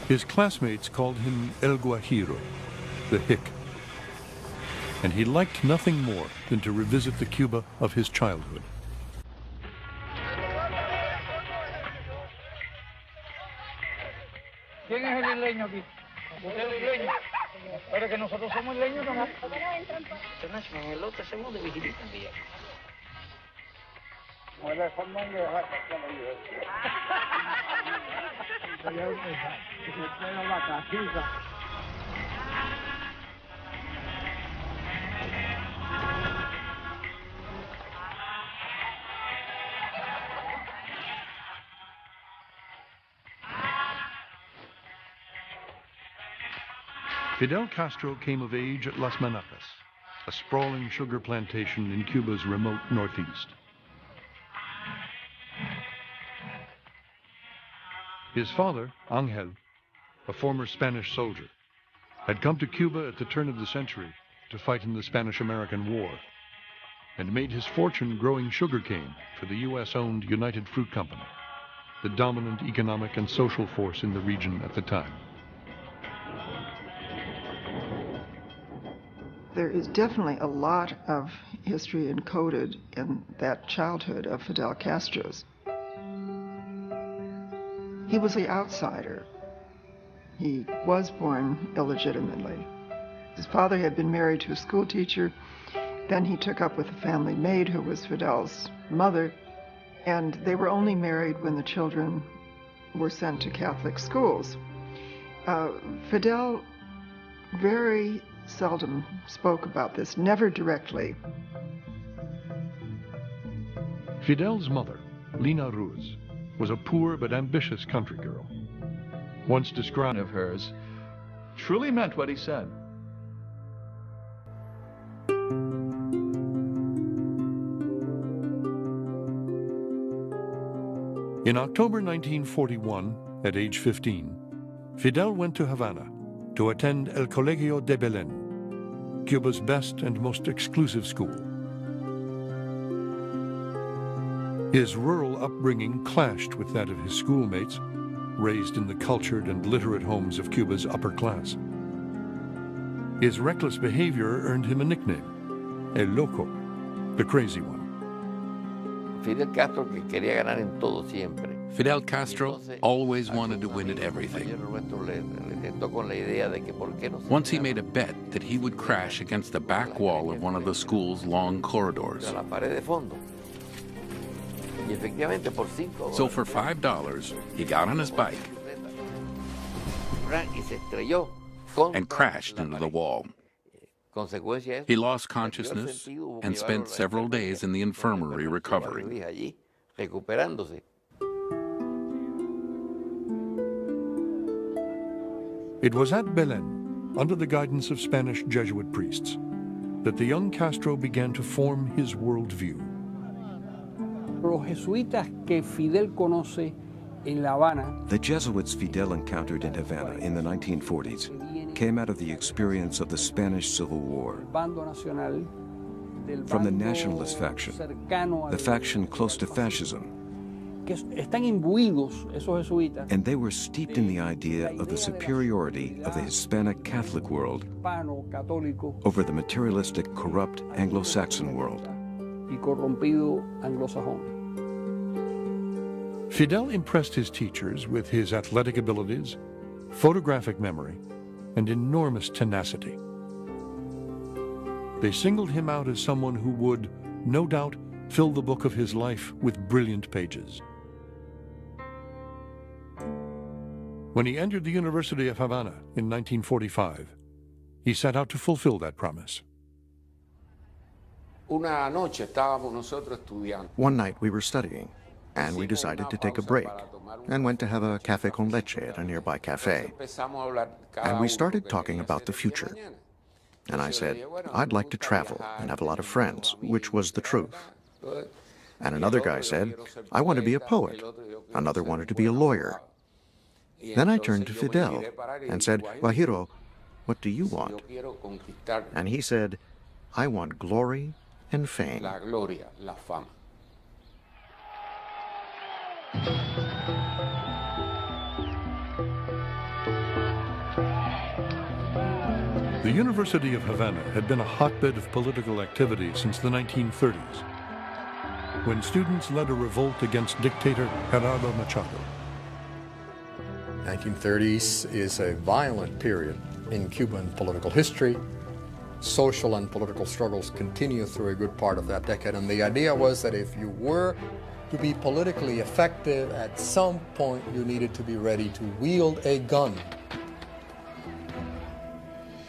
His classmates called him El Guajiro, the hick, and he liked nothing more than to revisit the Cuba of his childhood. ¿Quién es el isleño aquí? ¿Usted es el isleño? Pero que nosotros somos isleños, ¿no? En el otro segundo de vigilita. Fidel Castro came of age at Las Manacas, a sprawling sugar plantation in Cuba's remote northeast. His father, Angel, a former Spanish soldier, had come to Cuba at the turn of the century to fight in the Spanish-American War, and made his fortune growing sugarcane for the U.S.-owned United Fruit Company, the dominant economic and social force in the region at the time. There is definitely a lot of history encoded in that childhood of Fidel Castro's. He was the outsider. He was born illegitimately. His father had been married to a school teacher. Then he took up with a family maid who was Fidel's mother, and they were only married when the children were sent to Catholic schools. Fidel very seldom spoke about this, never directly. Fidel's mother, Lina Ruz, was a poor but ambitious country girl. Once described of hers truly meant what he said. In October 1941, at age 15, Fidel went to Havana to attend El Colegio de Belén, Cuba's best and most exclusive school. His rural upbringing clashed with that of his schoolmates, raised in the cultured and literate homes of Cuba's upper class. His reckless behavior earned him a nickname, El Loco, the crazy one. Fidel Castro que quería ganar en todo siempre. Fidel Castro always wanted to win at everything. Once he made a bet that he would crash against the back wall of one of the school's long corridors. So for $5, he got on his bike and crashed into the wall. He lost consciousness and spent several days in the infirmary recovering. It was at Belén, under the guidance of Spanish Jesuit priests, that the young Castro began to form his worldview. The Jesuits Fidel encountered in Havana in the 1940s came out of the experience of the Spanish Civil War. From the nationalist faction, the faction close to fascism, and they were steeped in the idea of the superiority of the Hispanic Catholic world over the materialistic, corrupt Anglo-Saxon world. Fidel impressed his teachers with his athletic abilities, photographic memory, and enormous tenacity. They singled him out as someone who would, no doubt, fill the book of his life with brilliant pages. When he entered the University of Havana in 1945, he set out to fulfill that promise. One night we were studying, and we decided to take a break and went to have a café con leche at a nearby cafe. And we started talking about the future. And I said, I'd like to travel and have a lot of friends, which was the truth. And another guy said, I want to be a poet. Another wanted to be a lawyer. Then I turned to Fidel and said, Guajiro, what do you want? And he said, I want glory and fame. The University of Havana had been a hotbed of political activity since the 1930s, when students led a revolt against dictator Gerardo Machado. 1930s is a violent period in Cuban political history. Social and political struggles continue through a good part of that decade, and the idea was that if you were to be politically effective, at some point you needed to be ready to wield a gun.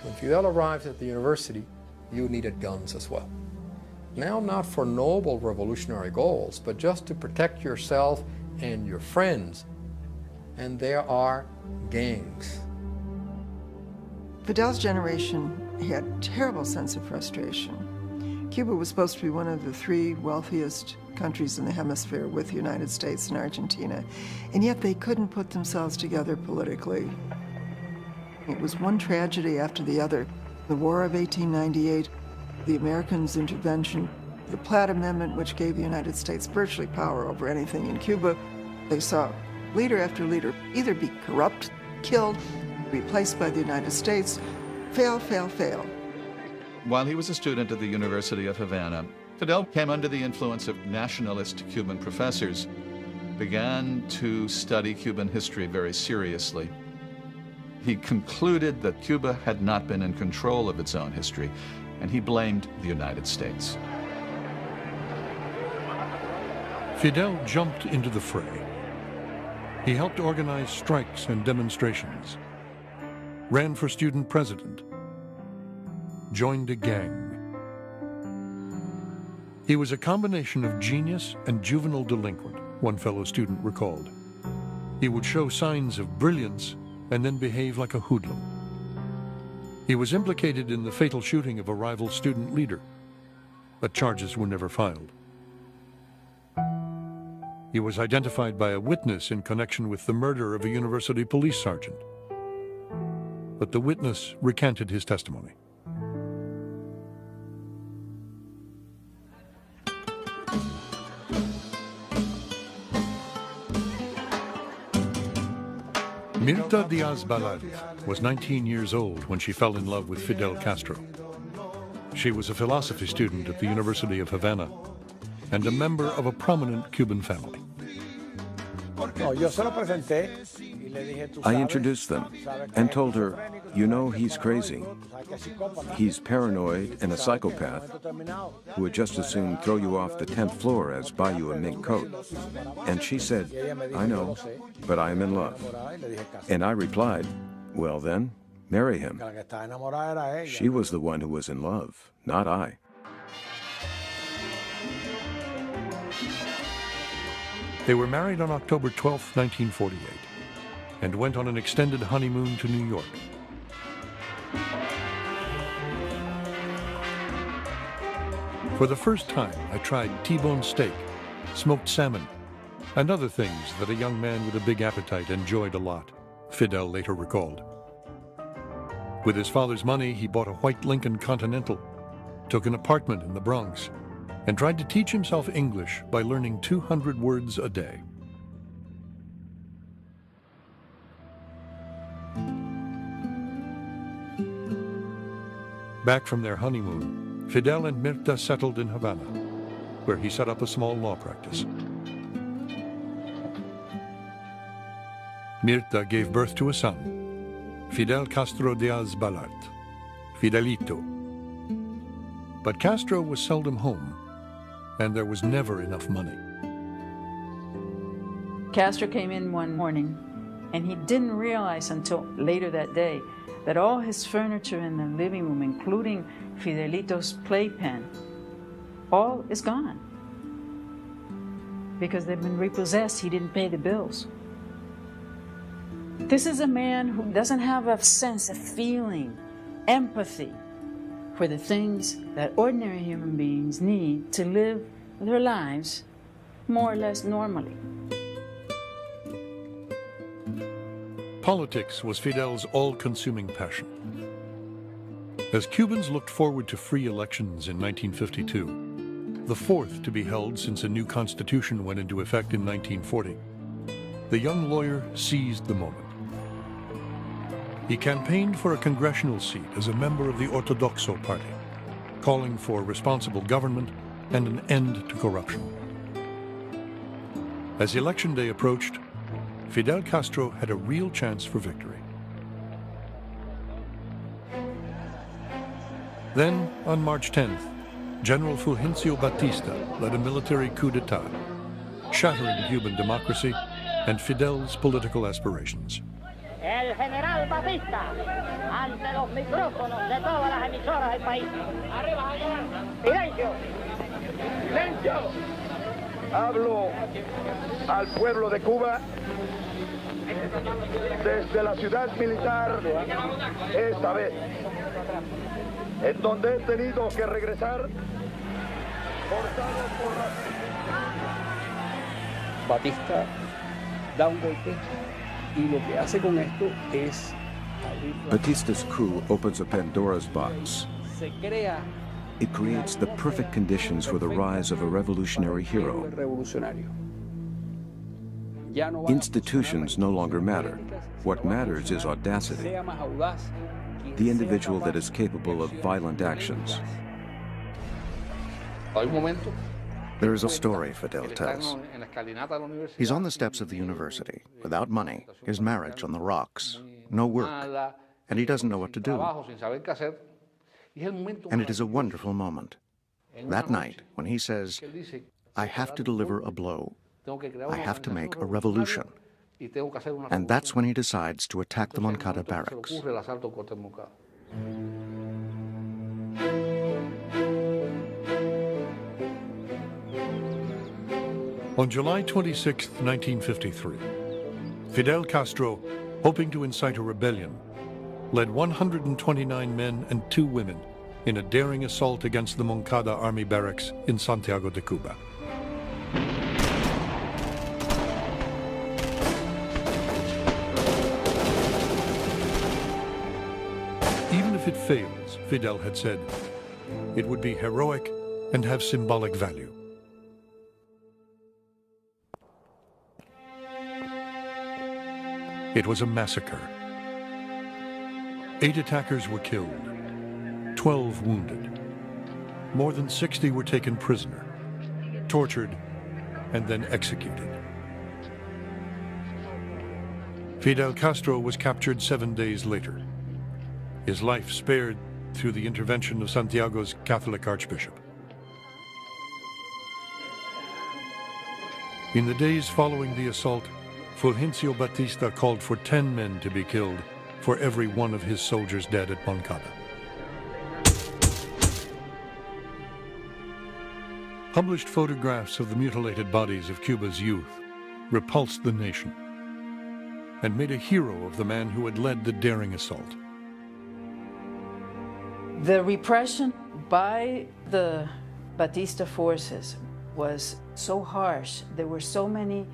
When Fidel arrived at the university, you needed guns as well. Now, not for noble revolutionary goals, but just to protect yourself and your friends. And there are gangs. Fidel's generation had a terrible sense of frustration. Cuba was supposed to be one of the 3 wealthiest countries in the hemisphere with the United States and Argentina, and yet they couldn't put themselves together politically. It was one tragedy after the other. The War of 1898, the Americans' intervention, the Platt Amendment, which gave the United States virtually power over anything in Cuba. They saw leader after leader either be corrupt, killed, replaced by the United States, fail, fail, fail. While he was a student at the University of Havana, Fidel came under the influence of nationalist Cuban professors, began to study Cuban history very seriously. He concluded that Cuba had not been in control of its own history, and he blamed the United States. Fidel jumped into the fray. He helped organize strikes and demonstrations, ran for student president, joined a gang. He was a combination of genius and juvenile delinquent, one fellow student recalled. He would show signs of brilliance and then behave like a hoodlum. He was implicated in the fatal shooting of a rival student leader, but charges were never filed. He was identified by a witness in connection with the murder of a university police sergeant, but the witness recanted his testimony. Mirta Diaz-Balart was 19 years old when she fell in love with Fidel Castro. She was a philosophy student at the University of Havana and a member of a prominent Cuban family. I introduced them and told her, you know, he's crazy. He's paranoid and a psychopath who would just as soon throw you off the 10th floor as buy you a mink coat. And she said, I know, but I am in love. And I replied, well then, marry him. She was the one who was in love, not I. They were married on October 12, 1948, and went on an extended honeymoon to New York. For the first time, I tried T-bone steak, smoked salmon, and other things that a young man with a big appetite enjoyed a lot, Fidel later recalled. With his father's money, he bought a white Lincoln Continental, took an apartment in the Bronx, and tried to teach himself English by learning 200 words a day. Back from their honeymoon, Fidel and Mirta settled in Havana, where he set up a small law practice. Mirta gave birth to a son, Fidel Castro Diaz-Balart, Fidelito. But Castro was seldom home, and there was never enough money. Castro came in one morning, and he didn't realize until later that day that all his furniture in the living room, including Fidelito's playpen, all is gone. Because they've been repossessed, he didn't pay the bills. This is a man who doesn't have a sense of feeling, empathy for the things that ordinary human beings need to live their lives more or less normally. Politics was Fidel's all-consuming passion. As Cubans looked forward to free elections in 1952, the fourth to be held since a new constitution went into effect in 1940, the young lawyer seized the moment. He campaigned for a congressional seat as a member of the Ortodoxo Party, calling for responsible government and an end to corruption. As election day approached, Fidel Castro had a real chance for victory. Then, on March 10th, General Fulgencio Batista led a military coup d'etat, shattering Cuban democracy and Fidel's political aspirations. El general Batista, ante los micrófonos de todas las emisoras del país. ¡Silencio! ¡Silencio! Hablo al pueblo de Cuba desde la ciudad militar esta vez, en donde he tenido que regresar forzado por la... Batista da un golpe y lo que hace con esto es... Batista's coup opens a Pandora's box. Se crea It creates the perfect conditions for the rise of a revolutionary hero. Institutions no longer matter. What matters is audacity, the individual that is capable of violent actions. There is a story Fidel tells. He's on the steps of the university, without money, his marriage on the rocks, no work, and he doesn't know what to do. And it is a wonderful moment. That night, when he says, I have to deliver a blow, I have to make a revolution. And that's when he decides to attack the Moncada barracks. On July 26, 1953, Fidel Castro, hoping to incite a rebellion, led 129 men and 2 women in a daring assault against the Moncada army barracks in Santiago de Cuba. Even if it fails, Fidel had said, it would be heroic and have symbolic value. It was a massacre. 8 attackers were killed, 12 wounded. More than 60 were taken prisoner, tortured, and then executed. Fidel Castro was captured 7 days later, his life spared through the intervention of Santiago's Catholic Archbishop. In the days following the assault, Fulgencio Batista called for 10 men to be killed for every one of his soldiers dead at Moncada. Published photographs of the mutilated bodies of Cuba's youth repulsed the nation and made a hero of the man who had led the daring assault. The repression by the Batista forces was so harsh. There were so many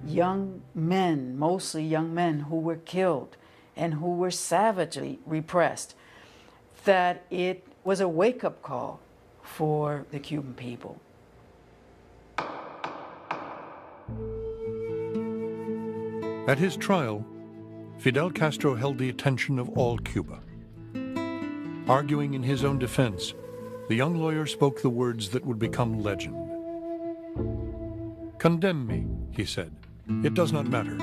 young men, mostly young men, who were killed and who were savagely repressed, that it was a wake-up call for the Cuban people. At his trial, Fidel Castro held the attention of all Cuba. Arguing in his own defense, the young lawyer spoke the words that would become legend. "Condemn me," he said. "It does not matter.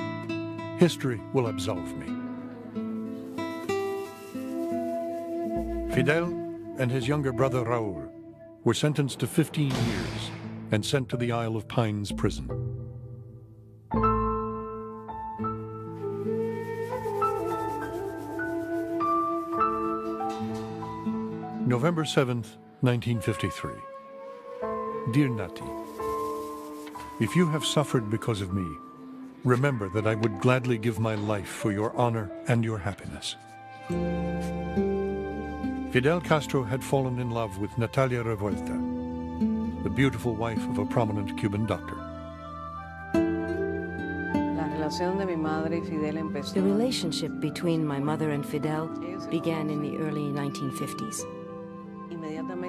History will absolve me." Fidel and his younger brother Raúl were sentenced to 15 years and sent to the Isle of Pines prison. November 7th, 1953. Dear Nati, if you have suffered because of me, remember that I would gladly give my life for your honor and your happiness. Fidel Castro had fallen in love with Natalia Revuelta, the beautiful wife of a prominent Cuban doctor. The relationship between my mother and Fidel began in the early 1950s.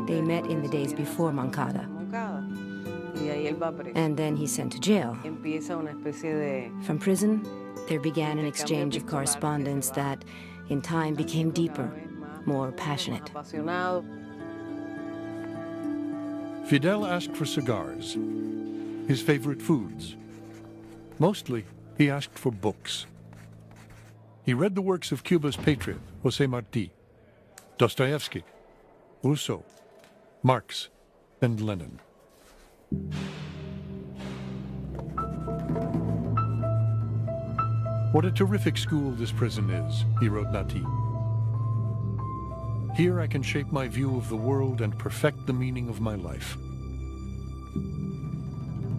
They met in the days before Moncada. And then he's sent to jail. From prison, there began an exchange of correspondence that in time became deeper, more passionate. Fidel asked for cigars, his favorite foods. Mostly, he asked for books. He read the works of Cuba's patriot, José Martí, Dostoevsky, Rousseau, Marx, and Lenin. What a terrific school this prison is, he wrote Nati. Here I can shape my view of the world and perfect the meaning of my life.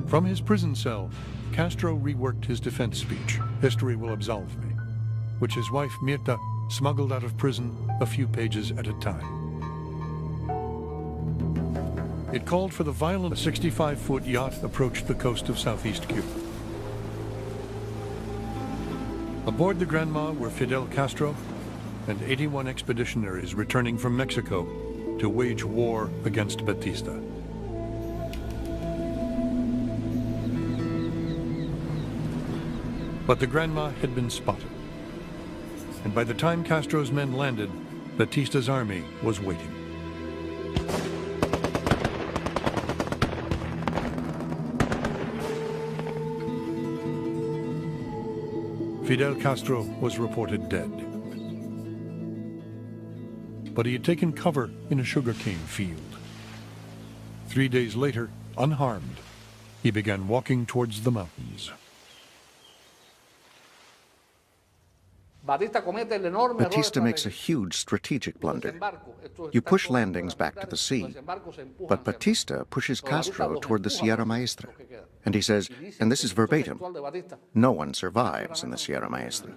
From his prison cell, Castro reworked his defense speech, History Will Absolve Me, which his wife Mirta smuggled out of prison a few pages at a time. It called for the violent 65-foot yacht approached the coast of southeast Cuba. Aboard the Granma were Fidel Castro and 81 expeditionaries returning from Mexico to wage war against Batista. But the Granma had been spotted, and by the time Castro's men landed, Batista's army was waiting. Fidel Castro was reported dead. But he had taken cover in a sugarcane field. 3 days later, unharmed, he began walking towards the mountains. Batista makes a huge strategic blunder. You push landings back to the sea, but Batista pushes Castro toward the Sierra Maestra. And he says, and this is verbatim, no one survives in the Sierra Maestra.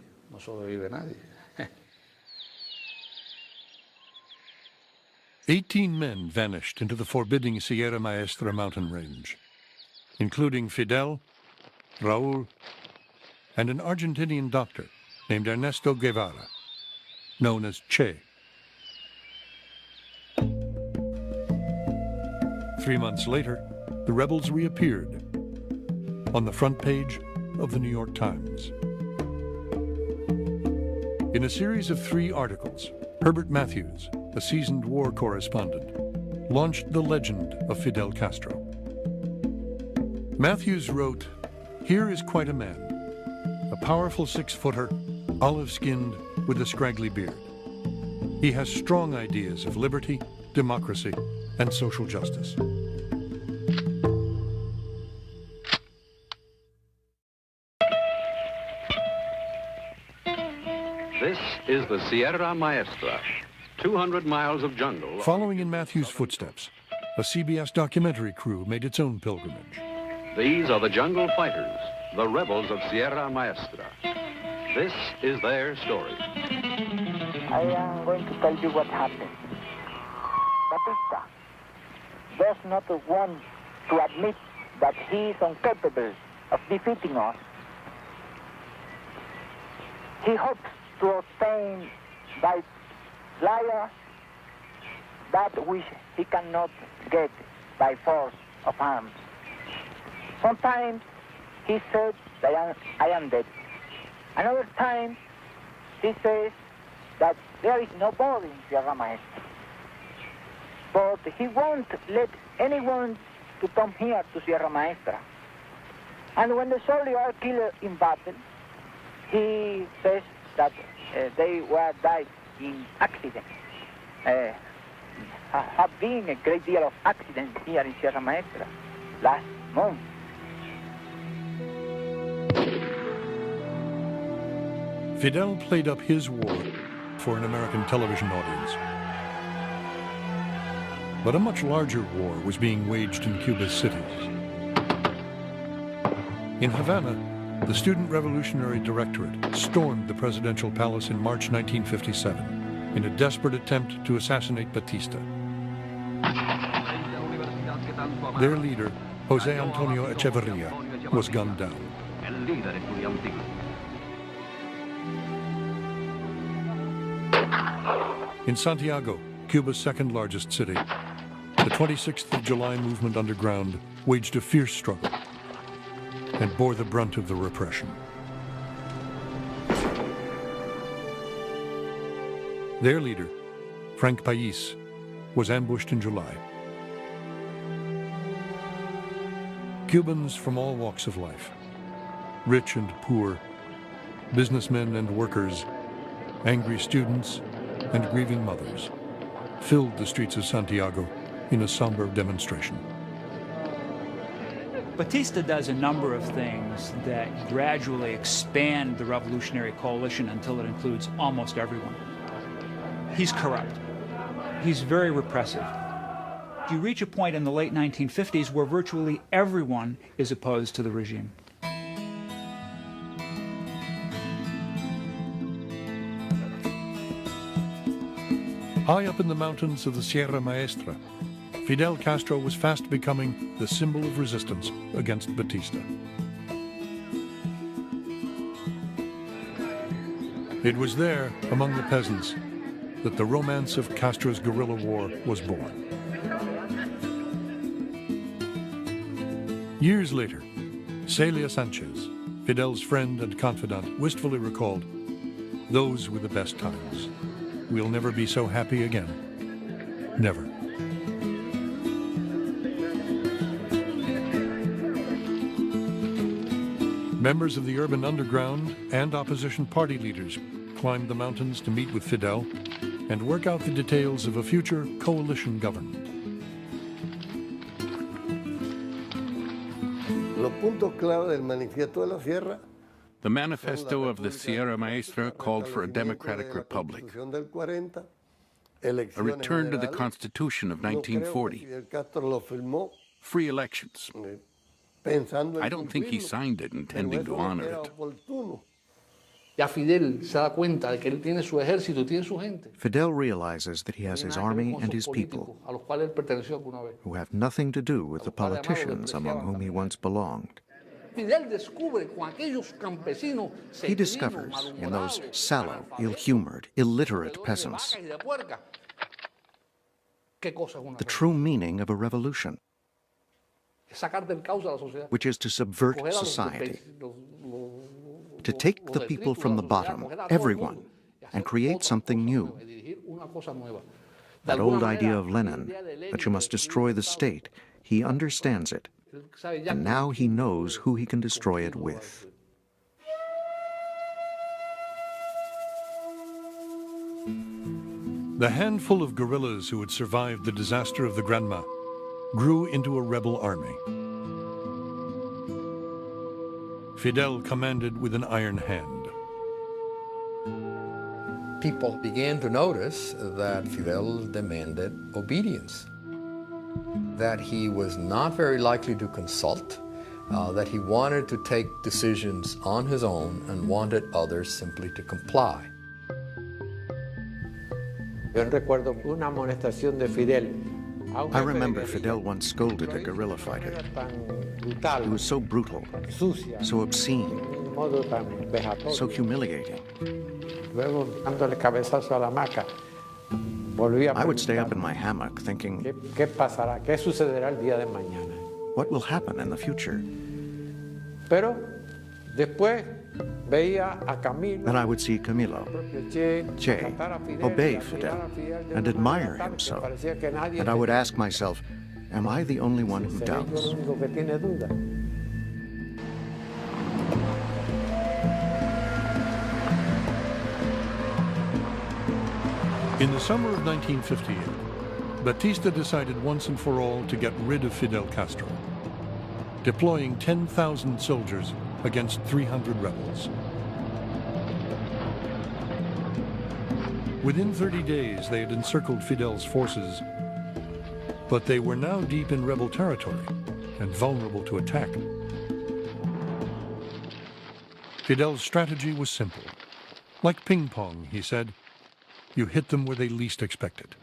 18 men vanished into the forbidding Sierra Maestra mountain range, including Fidel, Raul, and an Argentinian doctor named Ernesto Guevara, known as Che. 3 months later, the rebels reappeared on the front page of the New York Times. In a series of 3 articles, Herbert Matthews, a seasoned war correspondent, launched the legend of Fidel Castro. Matthews wrote, "Here is quite a man, a powerful 6-footer, olive-skinned with a scraggly beard. He has strong ideas of liberty, democracy, and social justice." This is the Sierra Maestra, 200 miles of jungle. Following in Matthews' footsteps, a CBS documentary crew made its own pilgrimage. These are the jungle fighters, the rebels of Sierra Maestra. This is their story. I am going to tell you what happened. Batista does not want to admit that he is incapable of defeating us. He hopes to obtain by liar that which he cannot get by force of arms. Sometimes he said that I am dead. Another time he says that there is no body in Sierra Maestra. But he won't let anyone to come here to Sierra Maestra. And when the soldiers are killed in battle, he says that they were died in accidents. Have been a great deal of accidents here in Sierra Maestra last month. Fidel played up his war for an American television audience. But a much larger war was being waged in Cuba's cities. In Havana, the Student Revolutionary Directorate stormed the presidential palace in March 1957 in a desperate attempt to assassinate Batista. Their leader, José Antonio Echeverría, was gunned down. In Santiago, Cuba's second largest city, the 26th of July movement underground waged a fierce struggle and bore the brunt of the repression. Their leader, Frank Pais, was ambushed in July. Cubans from all walks of life, rich and poor, businessmen and workers, angry students and grieving mothers, filled the streets of Santiago in a somber demonstration. Batista does a number of things that gradually expand the revolutionary coalition until it includes almost everyone. He's corrupt. He's very repressive. You reach a point in the late 1950s where virtually everyone is opposed to the regime. High up in the mountains of the Sierra Maestra, Fidel Castro was fast becoming the symbol of resistance against Batista. It was there, among the peasants, that the romance of Castro's guerrilla war was born. Years later, Celia Sanchez, Fidel's friend and confidant, wistfully recalled, "Those were the best times. We'll never be so happy again. Never." Members of the urban underground and opposition party leaders climbed the mountains to meet with Fidel and work out the details of a future coalition government. The manifesto of the Sierra Maestra called for a democratic republic, a return to the Constitution of 1940, free elections. I don't think he signed it intending to honor it. Fidel realizes that he has his army and his people, who have nothing to do with the politicians among whom he once belonged. He discovers in those sallow, ill-humored, illiterate peasants the true meaning of a revolution, which is to subvert society, to take the people from the bottom, everyone, and create something new. That old idea of Lenin, that you must destroy the state, he understands it, and now he knows who he can destroy it with. The handful of guerrillas who had survived the disaster of the Granma grew into a rebel army. Fidel commanded with an iron hand. People began to notice that Fidel demanded obedience, that he was not very likely to consult, that he wanted to take decisions on his own and wanted others simply to comply. I remember Fidel once scolded a guerrilla fighter. He was so brutal, so obscene, so humiliating. I would stay up in my hammock thinking, what will happen in the future? Then I would see Camilo, Che, obey Fidel, and admire him so. And I would ask myself, am I the only one who doubts? In the summer of 1958, Batista decided once and for all to get rid of Fidel Castro, deploying 10,000 soldiers against 300 rebels. Within 30 days, they had encircled Fidel's forces, but they were now deep in rebel territory and vulnerable to attack. Fidel's strategy was simple. Like ping pong, he said, you hit them where they least expect it.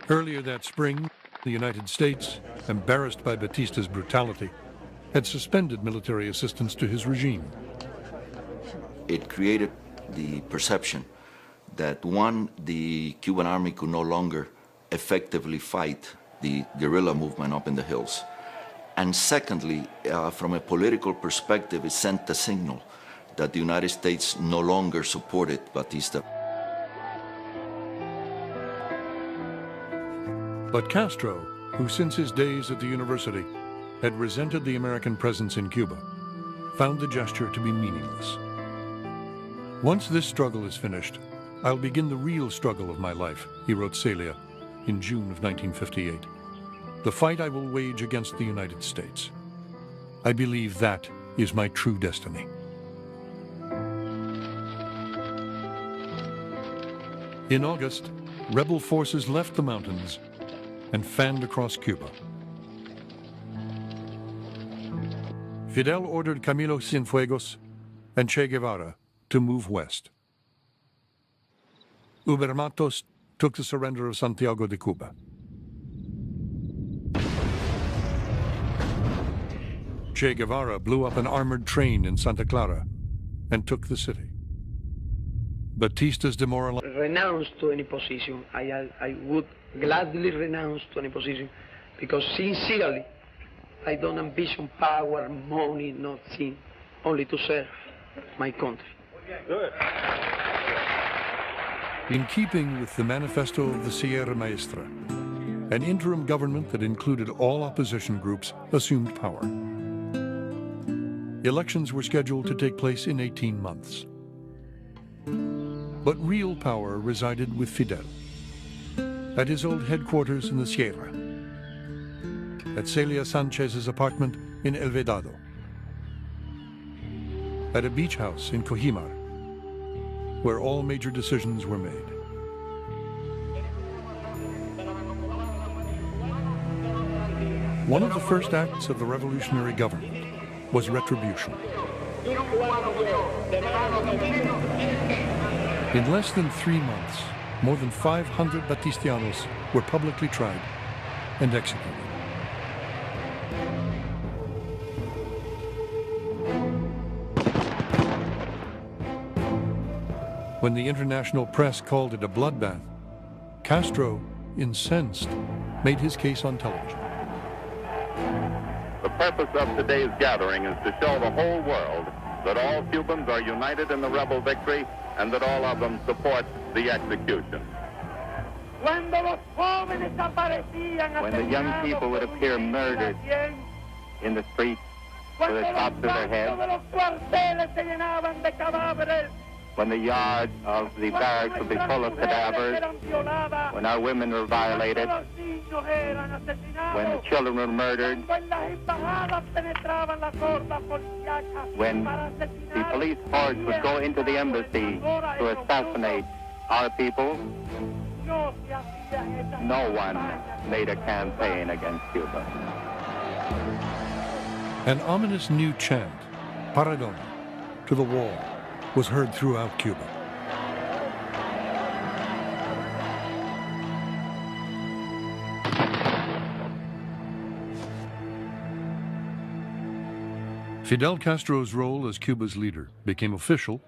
Earlier that spring, the United States, embarrassed by Batista's brutality, had suspended military assistance to his regime. It created the perception that, one, the Cuban army could no longer effectively fight the guerrilla movement up in the hills, And secondly, from a political perspective, it sent a signal that the United States no longer supported Batista. But Castro, who since his days at the university had resented the American presence in Cuba, found the gesture to be meaningless. Once this struggle is finished, I'll begin the real struggle of my life, he wrote Celia in June of 1958. The fight I will wage against the United States. I believe that is my true destiny. In August, rebel forces left the mountains and fanned across Cuba. Fidel ordered Camilo Cienfuegos and Che Guevara to move west. Ubermatos took the surrender of Santiago de Cuba. Che Guevara blew up an armored train in Santa Clara and took the city. Batista's demoralized... Renounce to any position. I would gladly renounce to any position because sincerely I don't ambition power, money, nothing, only to serve my country. Good. In keeping with the manifesto of the Sierra Maestra, an interim government that included all opposition groups assumed power. Elections were scheduled to take place in 18 months. But real power resided with Fidel, at his old headquarters in the Sierra, at Celia Sanchez's apartment in El Vedado, at a beach house in Cojimar, where all major decisions were made. One of the first acts of the revolutionary government was retribution. In less than 3 months, more than 500 Batistianos were publicly tried and executed. When the international press called it a bloodbath, Castro, incensed, made his case on television. The purpose of today's gathering is to show the whole world that all Cubans are united in the rebel victory and that all of them support the execution. When the young people would appear murdered in the streets with the tops of their heads, when the yards of the barracks would be full of cadavers, when our women were violated, when the children were murdered, when the police force would go into the embassy to assassinate our people, no one made a campaign against Cuba. An ominous new chant, Paredon, to the wall, was heard throughout Cuba. Fidel Castro's role as Cuba's leader became official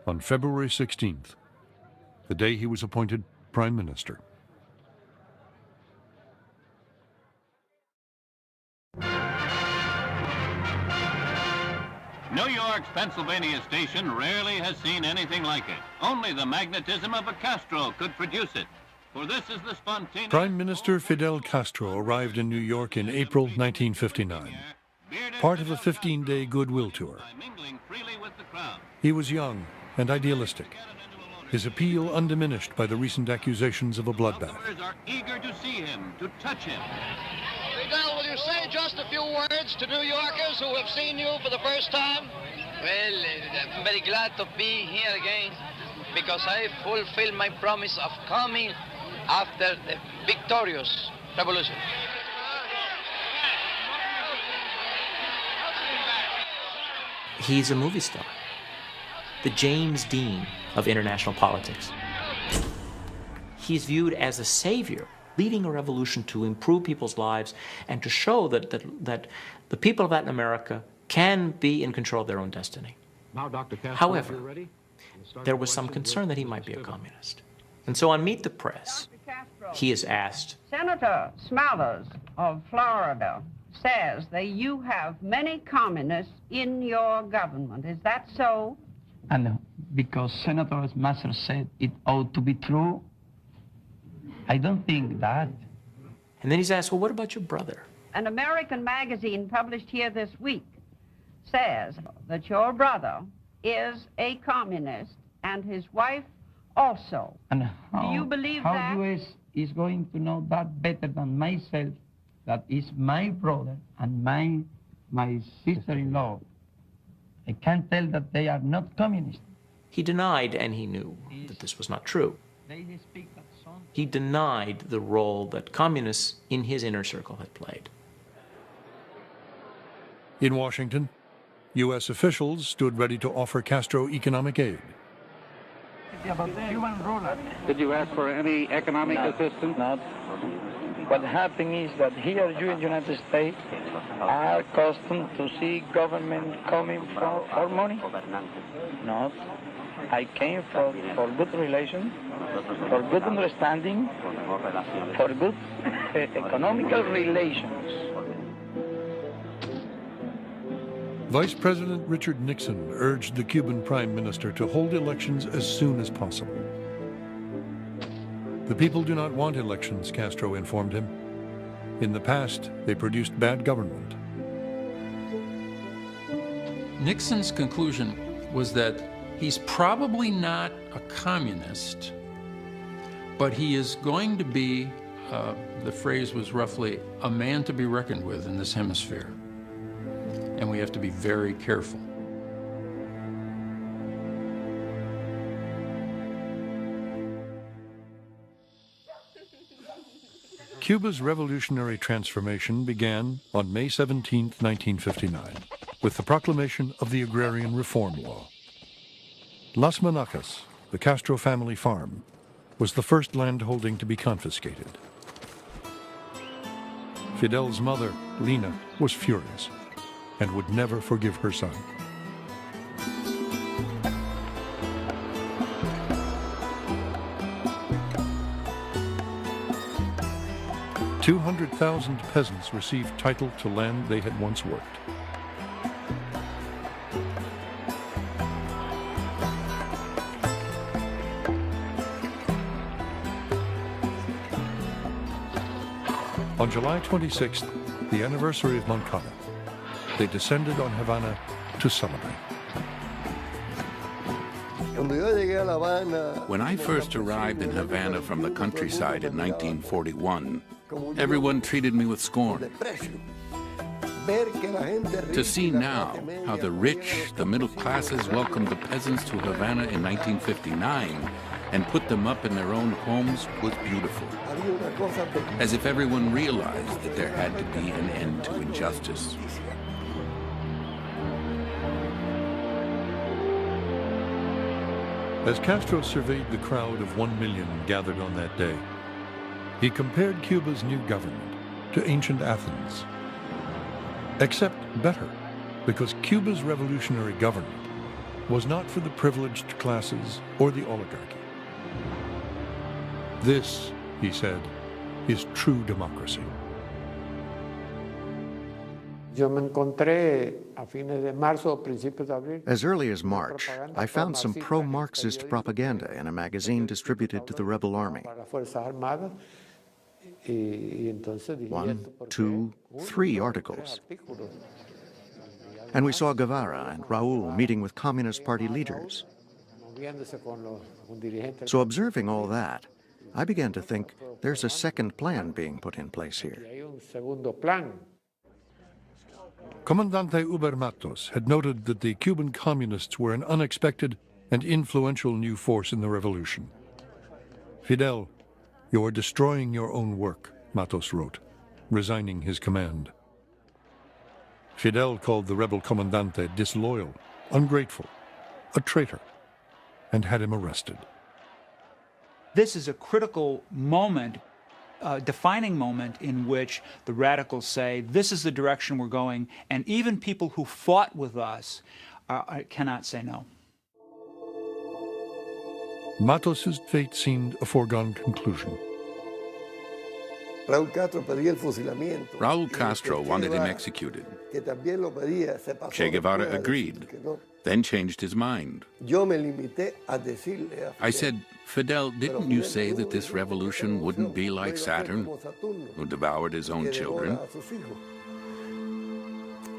on February 16th, the day he was appointed prime minister. New York's Pennsylvania station rarely has seen anything like it. Only the magnetism of a Castro could produce it. For this is the spontaneous... Prime Minister Fidel Castro arrived in New York in April 1959, part of a 15-day goodwill tour. He was young and idealistic, his appeal undiminished by the recent accusations of a bloodbath. ...are eager to see him, to touch him. Fidel, will you say just a few words to New Yorkers who have seen you for the first time? Well, I'm very glad to be here again because I fulfilled my promise of coming after the victorious revolution. He's a movie star, the James Dean of international politics. He's viewed as a savior, leading a revolution to improve people's lives and to show that the people of Latin America can be in control of their own destiny. Now, Dr. Castro, however, there was some concern that he might be a communist. And so on Meet the Press, he is asked, Senator Smathers of Florida says that you have many communists in your government. Is that so? And because Senator Masser said it ought to be true, I don't think that. And then he's asked, well, what about your brother? An American magazine published here this week says that your brother is a communist and his wife also. And do you believe that? How U.S. is going to know that better than myself, that is my brother and my sister-in-law. I can't tell that they are not communists. He denied, and he knew that this was not true. He denied the role that communists in his inner circle had played. In Washington, U.S. officials stood ready to offer Castro economic aid. Did you ask for any economic assistance? Not. What happened is that here you in the United States are accustomed to see government coming for money. Not. I came for good relations, for good understanding, for good economical relations. Vice President Richard Nixon urged the Cuban Prime Minister to hold elections as soon as possible. The people do not want elections, Castro informed him. In the past, they produced bad government. Nixon's conclusion was that he's probably not a communist, but he is going to be, the phrase was roughly, a man to be reckoned with in this hemisphere. And we have to be very careful. Cuba's revolutionary transformation began on May 17, 1959, with the proclamation of the Agrarian Reform Law. Las Manacas, the Castro family farm, was the first landholding to be confiscated. Fidel's mother, Lina, was furious and would never forgive her son. "200,000 peasants received title to land they had once worked. On July 26th, the anniversary of Moncada, they descended on Havana to celebrate. When I first arrived in Havana from the countryside in 1941, everyone treated me with scorn. To see now how the rich, the middle classes welcomed the peasants to Havana in 1959 and put them up in their own homes was beautiful. As if everyone realized that there had to be an end to injustice. As Castro surveyed the crowd of 1 million gathered on that day, he compared Cuba's new government to ancient Athens. Except better, because Cuba's revolutionary government was not for the privileged classes or the oligarchy. This, he said, is true democracy. As early as March, I found some pro-Marxist propaganda in a magazine distributed to the rebel army. 1, 2, 3 articles. And we saw Guevara and Raúl meeting with Communist Party leaders. So observing all that, I began to think there's a second plan being put in place here. Comandante Uber Matos had noted that the Cuban communists were an unexpected and influential new force in the revolution. "Fidel, you are destroying your own work," Matos wrote, resigning his command. Fidel called the rebel comandante disloyal, ungrateful, a traitor, and had him arrested. This is a critical moment, a defining moment in which the radicals say, this is the direction we're going, and even people who fought with us cannot say no. Matos's fate seemed a foregone conclusion. Raúl Castro wanted him executed. Che Guevara agreed, then changed his mind. I said, Fidel, didn't you say that this revolution wouldn't be like Saturn, who devoured his own children?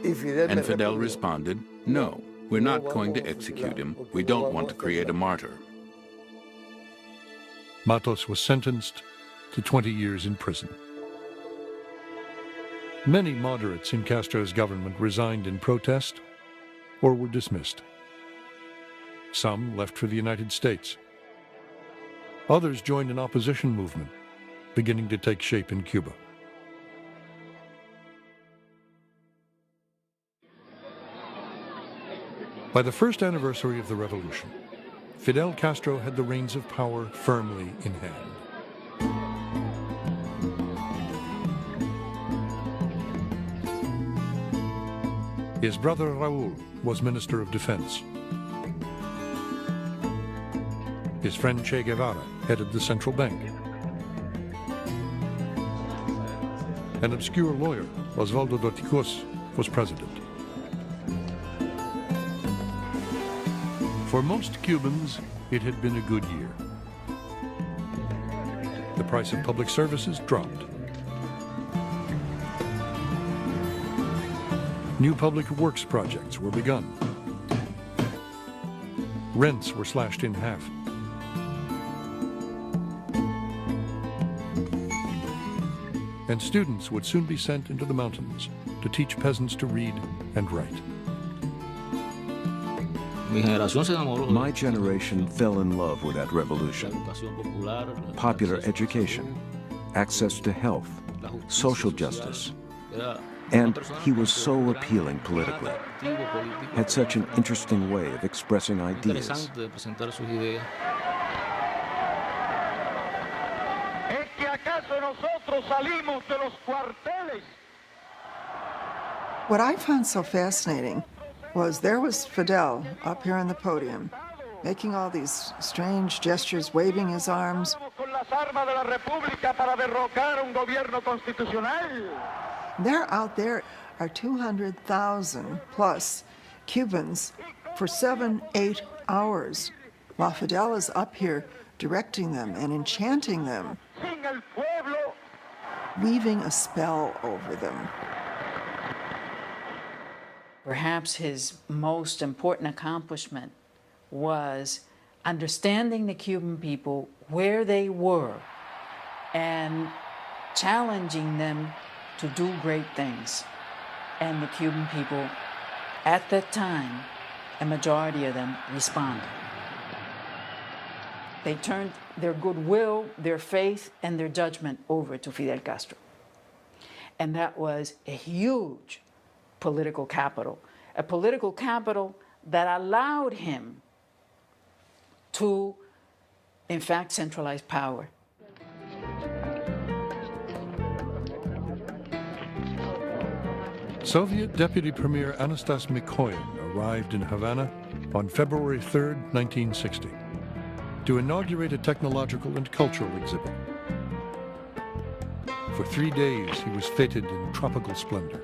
And Fidel responded, no, we're not going to execute him. We don't want to create a martyr. Matos was sentenced to 20 years in prison. Many moderates in Castro's government resigned in protest or were dismissed. Some left for the United States. Others joined an opposition movement beginning to take shape in Cuba. By the first anniversary of the revolution, Fidel Castro had the reins of power firmly in hand. His brother Raúl was Minister of Defense. His friend Che Guevara headed the central bank. An obscure lawyer, Osvaldo Dorticos, was president. For most Cubans, it had been a good year. The price of public services dropped. New public works projects were begun. Rents were slashed in half. And students would soon be sent into the mountains to teach peasants to read and write. My generation fell in love with that revolution. Popular education, access to health, social justice. And he was so appealing politically, had such an interesting way of expressing ideas. What I found so fascinating was there was Fidel up here on the podium, making all these strange gestures, waving his arms. There out there are 200,000 plus Cubans for 7-8 hours, while Fidel is up here directing them and enchanting them, weaving a spell over them. Perhaps his most important accomplishment was understanding the Cuban people where they were and challenging them to do great things. And the Cuban people, at that time, a majority of them responded. They turned their goodwill, their faith, and their judgment over to Fidel Castro. And that was a huge political capital, a political capital that allowed him to, in fact, centralize power. Soviet Deputy Premier Anastas Mikoyan arrived in Havana on February 3, 1960, to inaugurate a technological and cultural exhibit. For 3 days, he was feted in tropical splendor.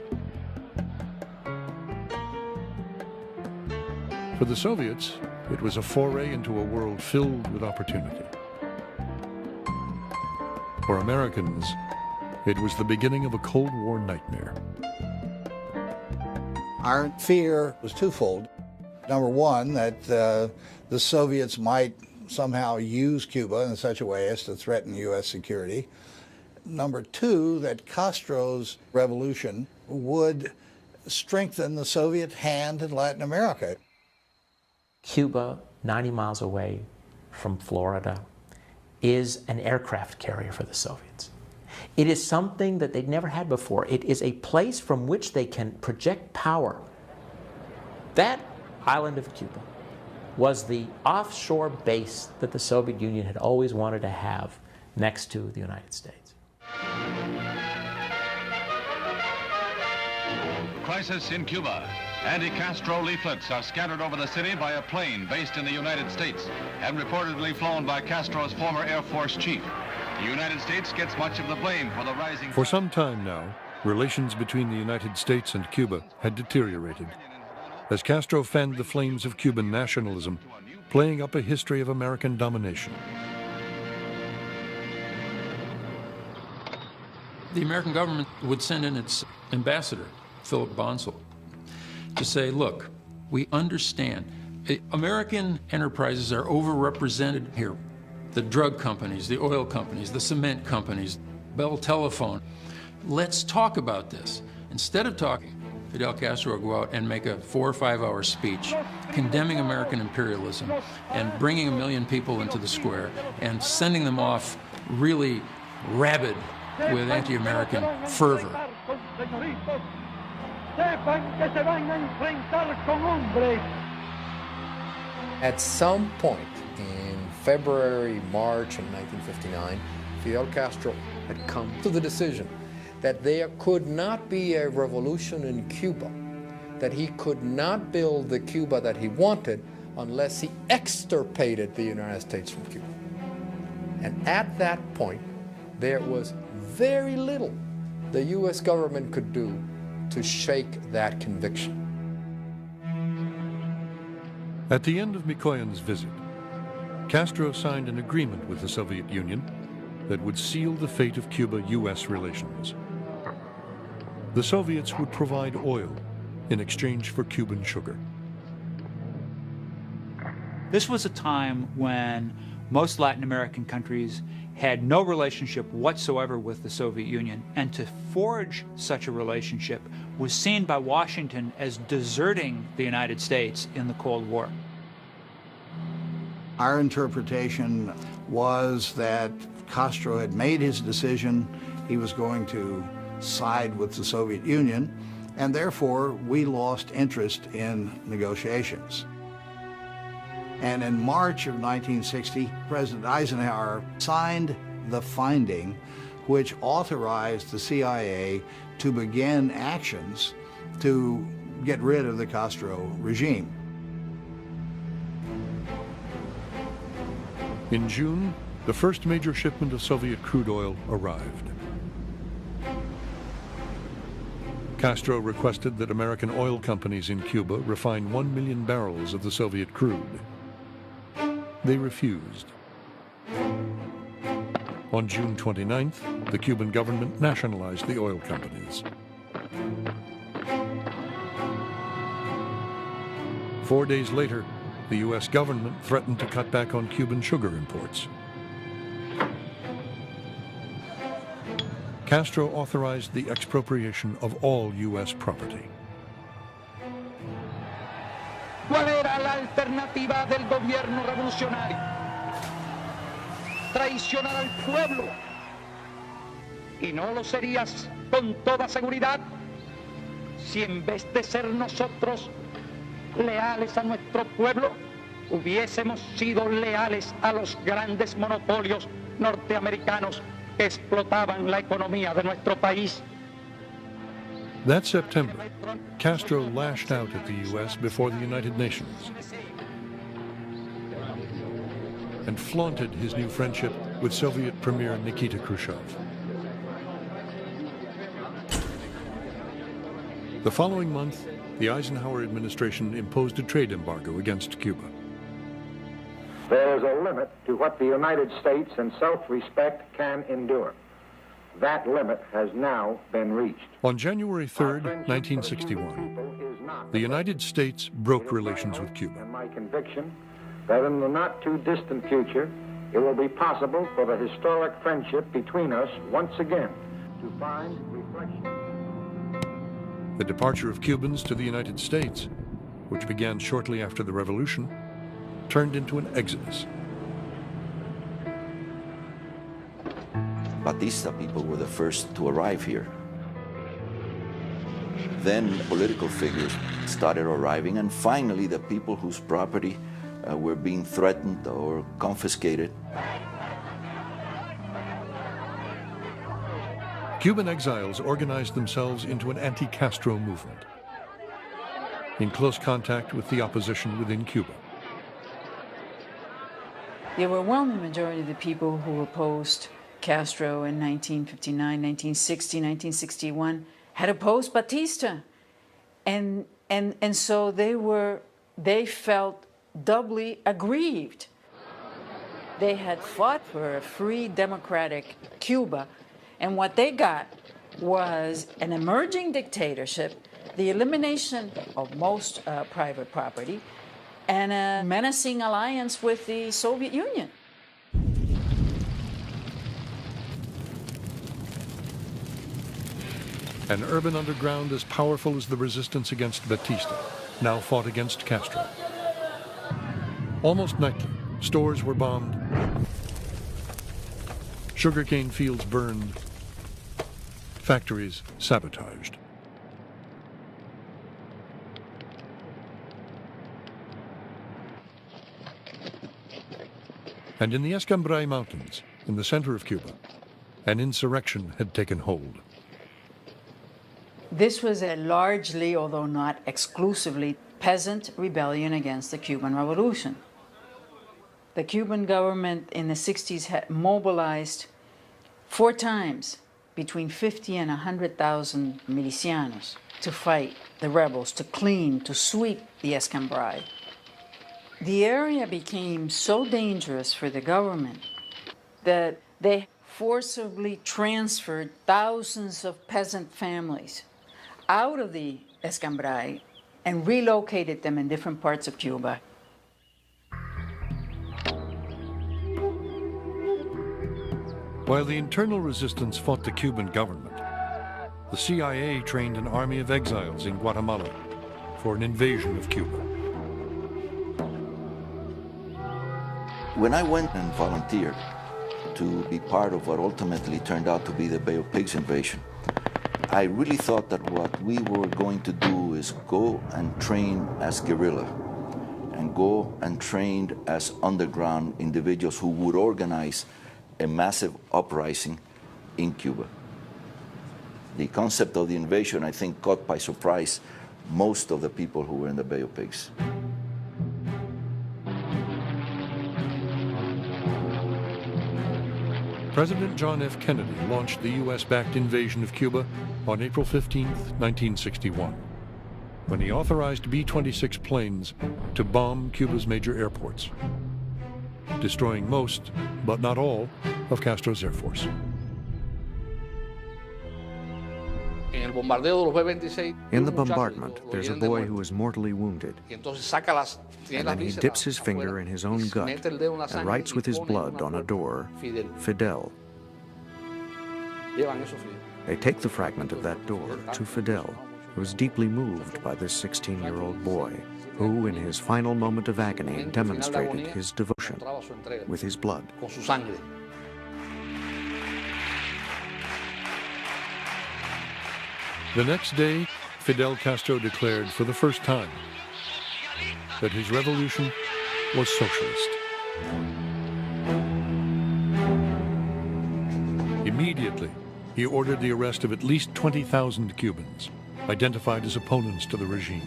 For the Soviets, it was a foray into a world filled with opportunity. For Americans, it was the beginning of a Cold War nightmare. Our fear was twofold. Number one, that the Soviets might somehow use Cuba in such a way as to threaten U.S. security. Number two, that Castro's revolution would strengthen the Soviet hand in Latin America. Cuba, 90 miles away from Florida, is an aircraft carrier for the Soviets. It is something that they'd never had before. It is a place from which they can project power. That island of Cuba was the offshore base that the Soviet Union had always wanted to have next to the United States. Crisis in Cuba. Anti-Castro leaflets are scattered over the city by a plane based in the United States and reportedly flown by Castro's former Air Force chief. The United States gets much of the blame for the rising... For some time now, relations between the United States and Cuba had deteriorated, as Castro fanned the flames of Cuban nationalism, playing up a history of American domination. The American government would send in its ambassador, Philip Bonsall, to say, look, we understand American enterprises are overrepresented here. The drug companies, the oil companies, the cement companies, Bell Telephone. Let's talk about this. Instead of talking, Fidel Castro would go out and make a 4 or 5 hour speech condemning American imperialism and bringing 1 million people into the square and sending them off really rabid with anti-American fervor. At some point in February, March of 1959, Fidel Castro had come to the decision that there could not be a revolution in Cuba, that he could not build the Cuba that he wanted unless he extirpated the United States from Cuba. And at that point, there was very little the U.S. government could do to shake that conviction. At the end of Mikoyan's visit, Castro signed an agreement with the Soviet Union that would seal the fate of Cuba-U.S. relations. The Soviets would provide oil in exchange for Cuban sugar. This was a time when most Latin American countries had no relationship whatsoever with the Soviet Union, and to forge such a relationship was seen by Washington as deserting the United States in the Cold War. Our interpretation was that Castro had made his decision. He was going to side with the Soviet Union, and therefore we lost interest in negotiations. And in March of 1960, President Eisenhower signed the finding which authorized the CIA to begin actions to get rid of the Castro regime. In June, the first major shipment of Soviet crude oil arrived. Castro requested that American oil companies in Cuba refine 1 million barrels of the Soviet crude. They refused. On June 29th, the Cuban government nationalized the oil companies. 4 days later, the U.S. government threatened to cut back on Cuban sugar imports. Castro authorized the expropriation of all U.S. property. ¿Cuál era la alternativa del gobierno revolucionario? Traicionar al pueblo. Y no lo serías con toda seguridad si en vez de ser nosotros leales a nuestro pueblo, hubiésemos sido leales a los grandes monopolios norteamericanos que explotaban la economía de nuestro país. That September, Castro lashed out at the U.S. before the United Nations and flaunted his new friendship with Soviet Premier Nikita Khrushchev. The following month, the Eisenhower administration imposed a trade embargo against Cuba. There is a limit to what the United States in self-respect can endure. That limit has now been reached. On January 3rd, 1961, the United States broke relations with Cuba. And my conviction that in the not-too-distant future, it will be possible for the historic friendship between us once again to find reflection. The departure of Cubans to the United States, which began shortly after the revolution, turned into an exodus. Batista people were the first to arrive here. Then political figures started arriving, and finally the people whose property were being threatened or confiscated. Cuban exiles organized themselves into an anti-Castro movement, in close contact with the opposition within Cuba. The overwhelming majority of the people who opposed Castro in 1959, 1960, 1961 had opposed Batista. And so they felt doubly aggrieved. They had fought for a free democratic Cuba, and what they got was an emerging dictatorship, the elimination of most private property, and a menacing alliance with the Soviet Union. An urban underground as powerful as the resistance against Batista now fought against Castro. Almost nightly, stores were bombed, sugarcane fields burned, factories sabotaged. And in the Escambray Mountains, in the center of Cuba, an insurrection had taken hold. This was a largely, although not exclusively, peasant rebellion against the Cuban Revolution. The Cuban government in the 60s had mobilized 4 times between 50 and 100,000 milicianos to fight the rebels, to clean, to sweep the Escambray. The area became so dangerous for the government that they forcibly transferred thousands of peasant families out of the Escambray and relocated them in different parts of Cuba. While the internal resistance fought the Cuban government, the CIA trained an army of exiles in Guatemala for an invasion of Cuba. When I went and volunteered to be part of what ultimately turned out to be the Bay of Pigs invasion, I really thought that what we were going to do is go and train as guerrilla and go and train as underground individuals who would organize a massive uprising in Cuba. The concept of the invasion, I think, caught by surprise most of the people who were in the Bay of Pigs. President John F. Kennedy launched the U.S.-backed invasion of Cuba on April 15, 1961, when he authorized B-26 planes to bomb Cuba's major airports, destroying most, but not all, of Castro's Air Force. In the bombardment, there's a boy who is mortally wounded, and then he dips his finger in his own gut and writes with his blood on a door, Fidel. They take the fragment of that door to Fidel, who is deeply moved by this 16-year-old boy, who in his final moment of agony demonstrated his devotion with his blood. The next day, Fidel Castro declared for the first time that his revolution was socialist. Immediately, he ordered the arrest of at least 20,000 Cubans, identified as opponents to the regime.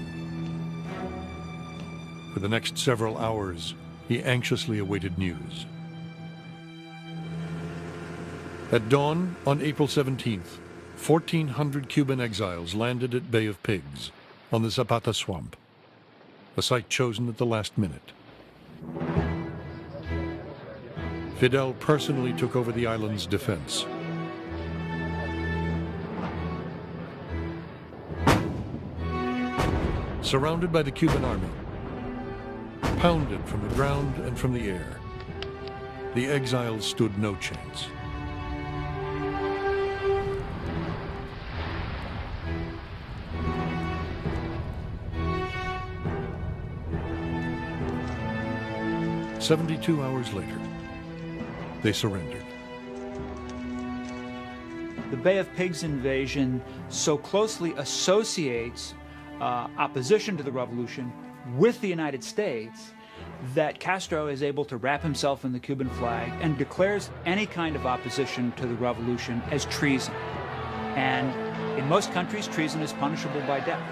For the next several hours, he anxiously awaited news. At dawn on April 17th, 1,400 Cuban exiles landed at Bay of Pigs on the Zapata Swamp, a site chosen at the last minute. Fidel personally took over the island's defense. Surrounded by the Cuban army, pounded from the ground and from the air, the exiles stood no chance. "72 hours later, they surrendered." The Bay of Pigs invasion so closely associates opposition to the revolution with the United States that Castro is able to wrap himself in the Cuban flag and declares any kind of opposition to the revolution as treason. And in most countries, treason is punishable by death.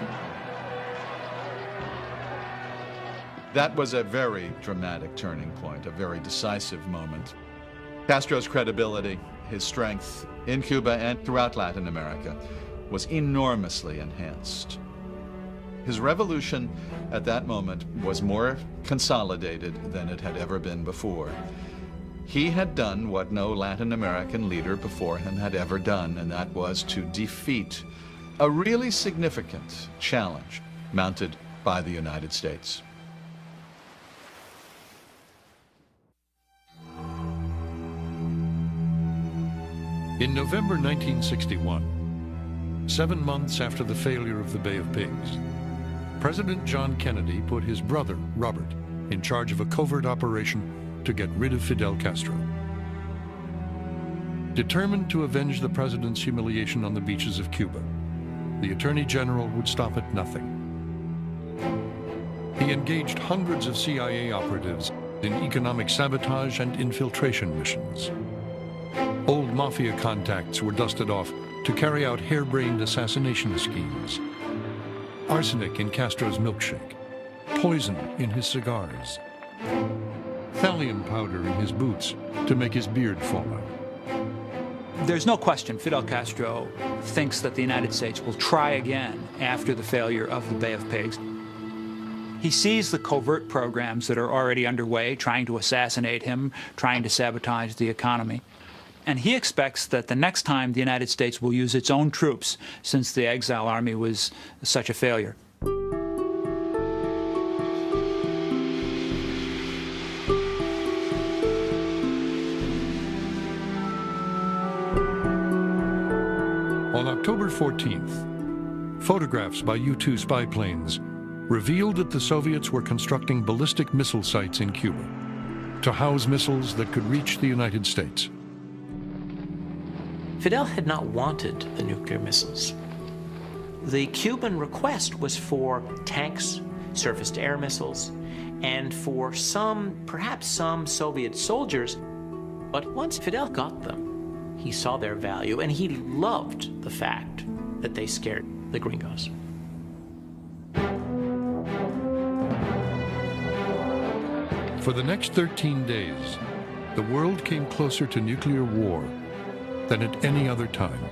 That was a very dramatic turning point, a very decisive moment. Castro's credibility, his strength in Cuba and throughout Latin America was enormously enhanced. His revolution at that moment was more consolidated than it had ever been before. He had done what no Latin American leader before him had ever done, and that was to defeat a really significant challenge mounted by the United States. In November 1961, 7 months after the failure of the Bay of Pigs, President John Kennedy put his brother, Robert, in charge of a covert operation to get rid of Fidel Castro. Determined to avenge the president's humiliation on the beaches of Cuba, the Attorney General would stop at nothing. He engaged hundreds of CIA operatives in economic sabotage and infiltration missions. Old mafia contacts were dusted off to carry out harebrained assassination schemes. Arsenic in Castro's milkshake, poison in his cigars, thallium powder in his boots to make his beard fall out. There's no question Fidel Castro thinks that the United States will try again after the failure of the Bay of Pigs. He sees the covert programs that are already underway, trying to assassinate him, trying to sabotage the economy. And he expects that the next time the United States will use its own troops, since the exile army was such a failure. On October 14th, photographs by U-2 spy planes revealed that the Soviets were constructing ballistic missile sites in Cuba to house missiles that could reach the United States. Fidel had not wanted the nuclear missiles. The Cuban request was for tanks, surface-to-air missiles, and for perhaps some Soviet soldiers. But once Fidel got them, he saw their value, and he loved the fact that they scared the gringos. For the next 13 days, the world came closer to nuclear war than at any other time.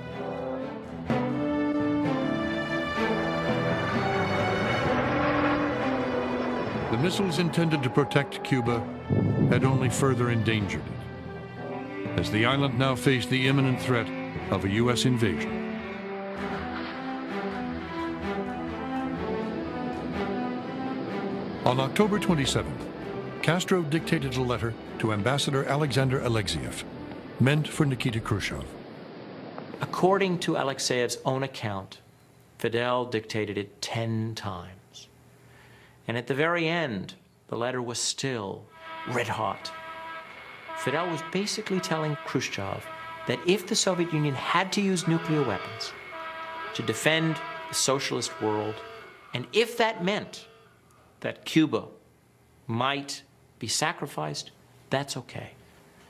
The missiles intended to protect Cuba had only further endangered it, as the island now faced the imminent threat of a U.S. invasion. On October 27th, Castro dictated a letter to Ambassador Alexander Alexeyev, meant for Nikita Khrushchev. According to Alexeyev's own account, Fidel dictated it 10 times. And at the very end, the letter was still red hot. Fidel was basically telling Khrushchev that if the Soviet Union had to use nuclear weapons to defend the socialist world, and if that meant that Cuba might be sacrificed, that's okay.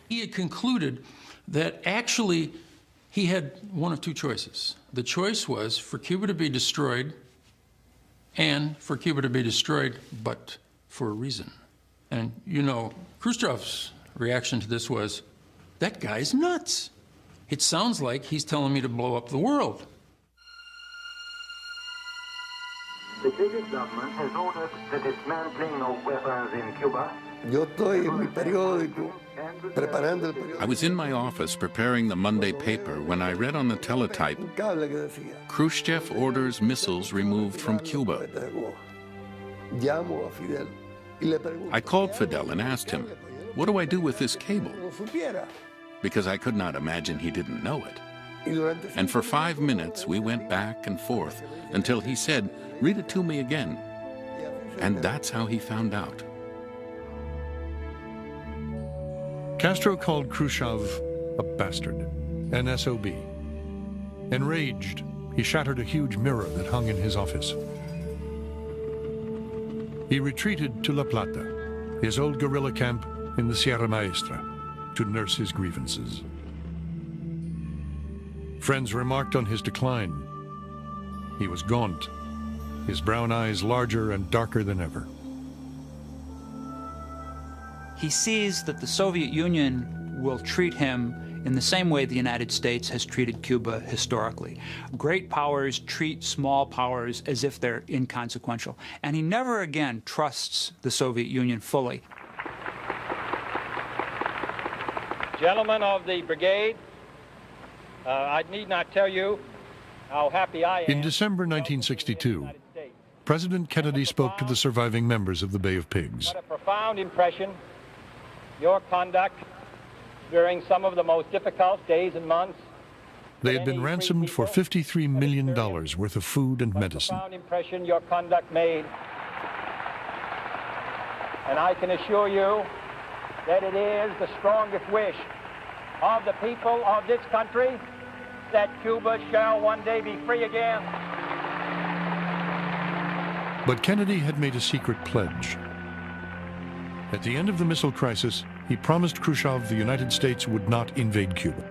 He had concluded that actually he had one of two choices. The choice was for Cuba to be destroyed, and for Cuba to be destroyed, but for a reason. And you know, Khrushchev's reaction to this was, that guy's nuts. It sounds like he's telling me to blow up the world. The British government has ordered the dismantling of weapons in Cuba. I was in my office preparing the Monday paper when I read on the teletype, Khrushchev orders missiles removed from Cuba. I called Fidel and asked him, what do I do with this cable? Because I could not imagine he didn't know it. And for 5 minutes we went back and forth until he said, read it to me again. And that's how he found out. Castro called Khrushchev a bastard, an SOB. Enraged, he shattered a huge mirror that hung in his office. He retreated to La Plata, his old guerrilla camp in the Sierra Maestra, to nurse his grievances. Friends remarked on his decline. He was gaunt, his brown eyes larger and darker than ever. He sees that the Soviet Union will treat him in the same way the United States has treated Cuba historically. Great powers treat small powers as if they're inconsequential. And he never again trusts the Soviet Union fully. Gentlemen of the brigade, I need not tell you how happy I am. In December 1962, President Kennedy spoke to the surviving members of the Bay of Pigs. What a profound impression your conduct during some of the most difficult days and months. They had been ransomed for $53 million worth of food and medicine. Profound impression your conduct made. And I can assure you that it is the strongest wish of the people of this country that Cuba shall one day be free again. But Kennedy had made a secret pledge. At the end of the missile crisis, he promised Khrushchev the United States would not invade Cuba.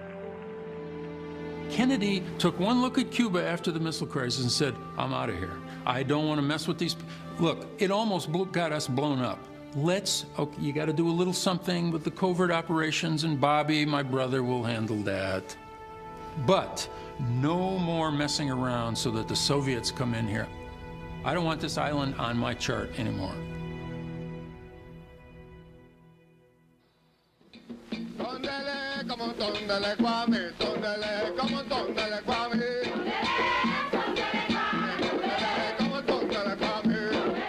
Kennedy took one look at Cuba after the missile crisis and said, I'm out of here. I don't want to mess with these. Look, it almost got us blown up. Okay, you got to do a little something with the covert operations, and Bobby, my brother, will handle that. But no more messing around so that the Soviets come in here. I don't want this island on my chart anymore.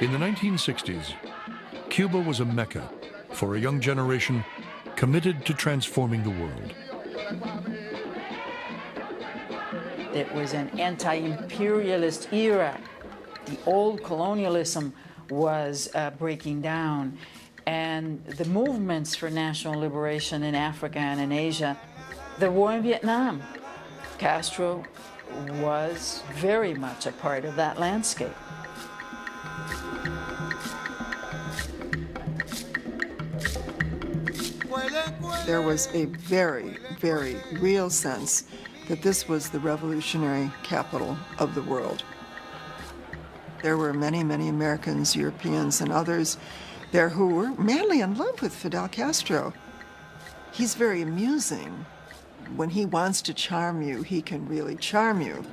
In the 1960s, Cuba was a mecca for a young generation committed to transforming the world. It was an anti-imperialist era. The old colonialism was breaking down, and the movements for national liberation in Africa and in Asia, the war in Vietnam, Castro was very much a part of that landscape. There was a very, very real sense that this was the revolutionary capital of the world. There were many, many Americans, Europeans, and others there who were madly in love with Fidel Castro. He's very amusing. When he wants to charm you, he can really charm you.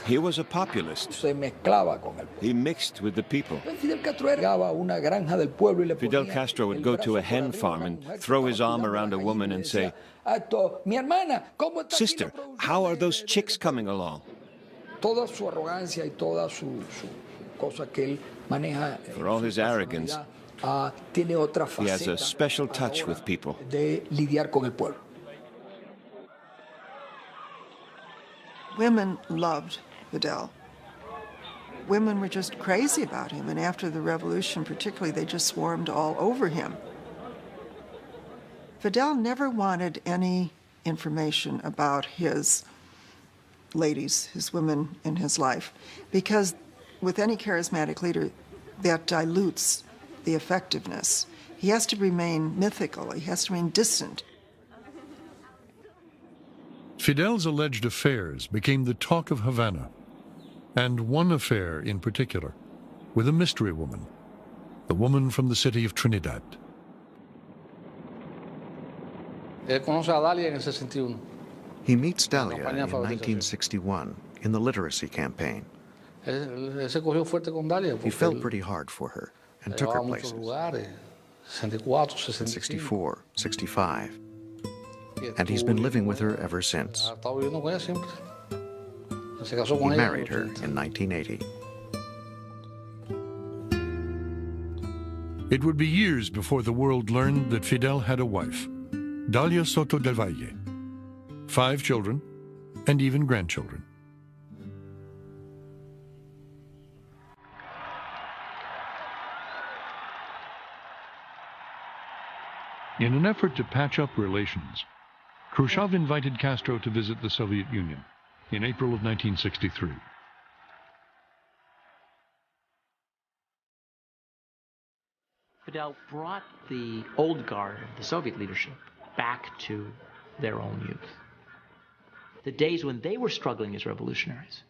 He was a populist. He mixed with the people. Fidel Castro would go to a hen farm and throw his arm around a woman and say, "Sister, how are those chicks coming along?" For all his arrogance, he has a special touch with people. Women loved Fidel. Women were just crazy about him, and after the revolution particularly, they just swarmed all over him. Fidel never wanted any information about his ladies, his women in his life, because with any charismatic leader, that dilutes the effectiveness. He has to remain mythical, he has to remain distant. Fidel's alleged affairs became the talk of Havana, and one affair in particular, with a mystery woman, the woman from the city of Trinidad. He meets Dahlia in 1961 in the literacy campaign. He felt pretty hard for her and took her places. In 64, 65. And he's been living with her ever since. He married her in 1980. It would be years before the world learned that Fidel had a wife, Dahlia Soto del Valle, 5 children, and even grandchildren. In an effort to patch up relations, Khrushchev invited Castro to visit the Soviet Union in April of 1963. Fidel brought the old guard of the Soviet leadership back to their own youth. The days when they were struggling as revolutionaries,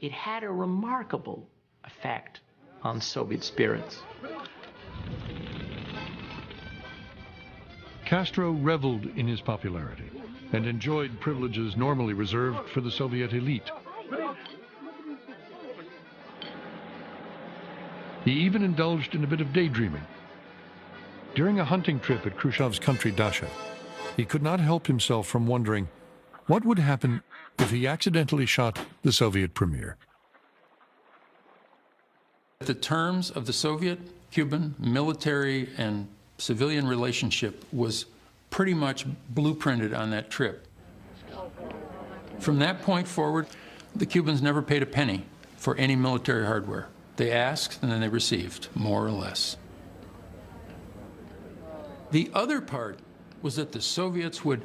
it had a remarkable effect on Soviet spirits. Castro reveled in his popularity and enjoyed privileges normally reserved for the Soviet elite. He even indulged in a bit of daydreaming. During a hunting trip at Khrushchev's country Dasha, he could not help himself from wondering what would happen if he accidentally shot the Soviet premier. The terms of the Soviet-Cuban military and civilian relationship was pretty much blueprinted on that trip. From that point forward, the Cubans never paid a penny for any military hardware. They asked and then they received, more or less. The other part was that the Soviets would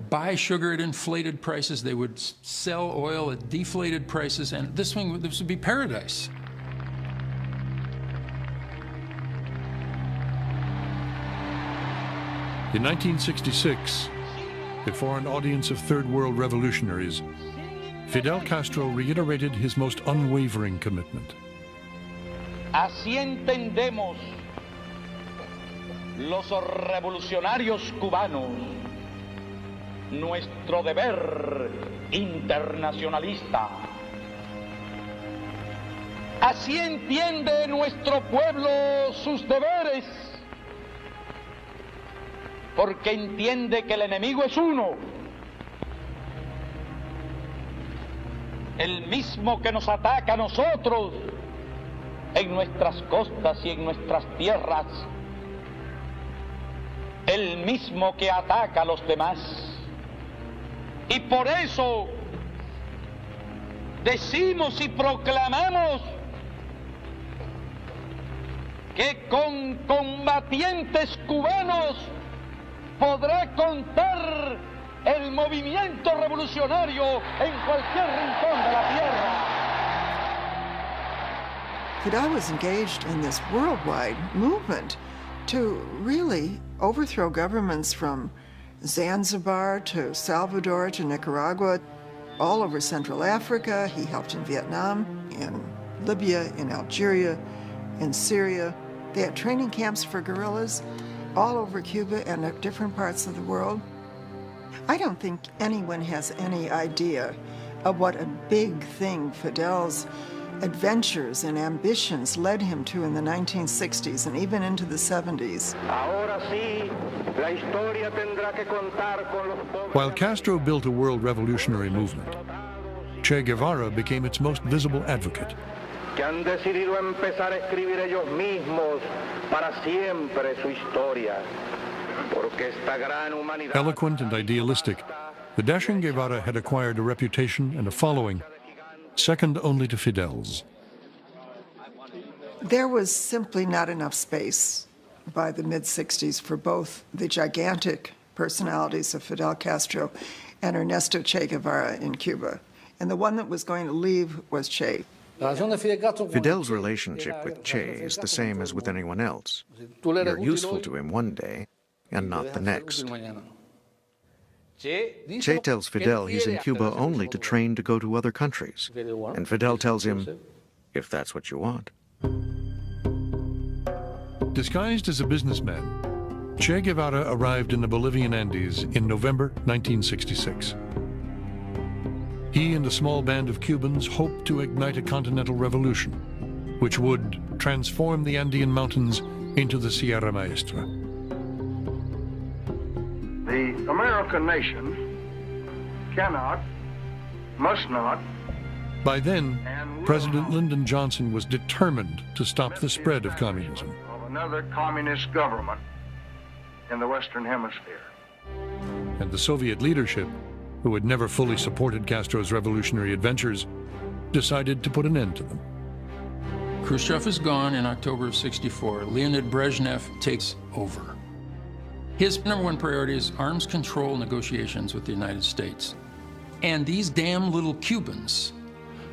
buy sugar at inflated prices, they would sell oil at deflated prices, and this would be paradise. In 1966, before an audience of Third World revolutionaries, Fidel Castro reiterated his most unwavering commitment. Así entendemos los revolucionarios cubanos nuestro deber internacionalista. Así entiende nuestro pueblo sus deberes, porque entiende que el enemigo es uno, el mismo que nos ataca a nosotros en nuestras costas y en nuestras tierras, el mismo que ataca a los demás. Y por eso decimos y proclamamos que con combatientes cubanos podrá contar el movimiento revolucionario en cualquier rincón de la tierra. Fidel was engaged in this worldwide movement to really overthrow governments from Zanzibar to Salvador to Nicaragua, all over Central Africa. He helped in Vietnam, in Libya, in Algeria, in Syria. They had training camps for guerrillas all over Cuba and different parts of the world. I don't think anyone has any idea of what a big thing Fidel's adventures and ambitions led him to in the 1960s and even into the 70s. While Castro built a world revolutionary movement, Che Guevara became its most visible advocate. Que han decidido empezar a escribir ellos mismos para siempre su historia, porque esta gran humanidad. Eloquent and idealistic, the dashing Guevara had acquired a reputation and a following second only to Fidel's. There was simply not enough space by the mid-60s for both the gigantic personalities of Fidel Castro and Ernesto Che Guevara in Cuba. And the one that was going to leave was Che. Fidel's relationship with Che is the same as with anyone else. You're useful to him one day and not the next. Che tells Fidel he's in Cuba only to train to go to other countries. And Fidel tells him, if that's what you want. Disguised as a businessman, Che Guevara arrived in the Bolivian Andes in November 1966. He and a small band of Cubans hoped to ignite a continental revolution, which would transform the Andean mountains into the Sierra Maestra. The American nation cannot, must not. By then, President Lyndon Johnson was determined to stop the spread of communism. Of another communist government in the Western Hemisphere. And the Soviet leadership, who had never fully supported Castro's revolutionary adventures, decided to put an end to them. Khrushchev is gone in October of '64. Leonid Brezhnev takes over. His #1 priority is arms control negotiations with the United States. And these damn little Cubans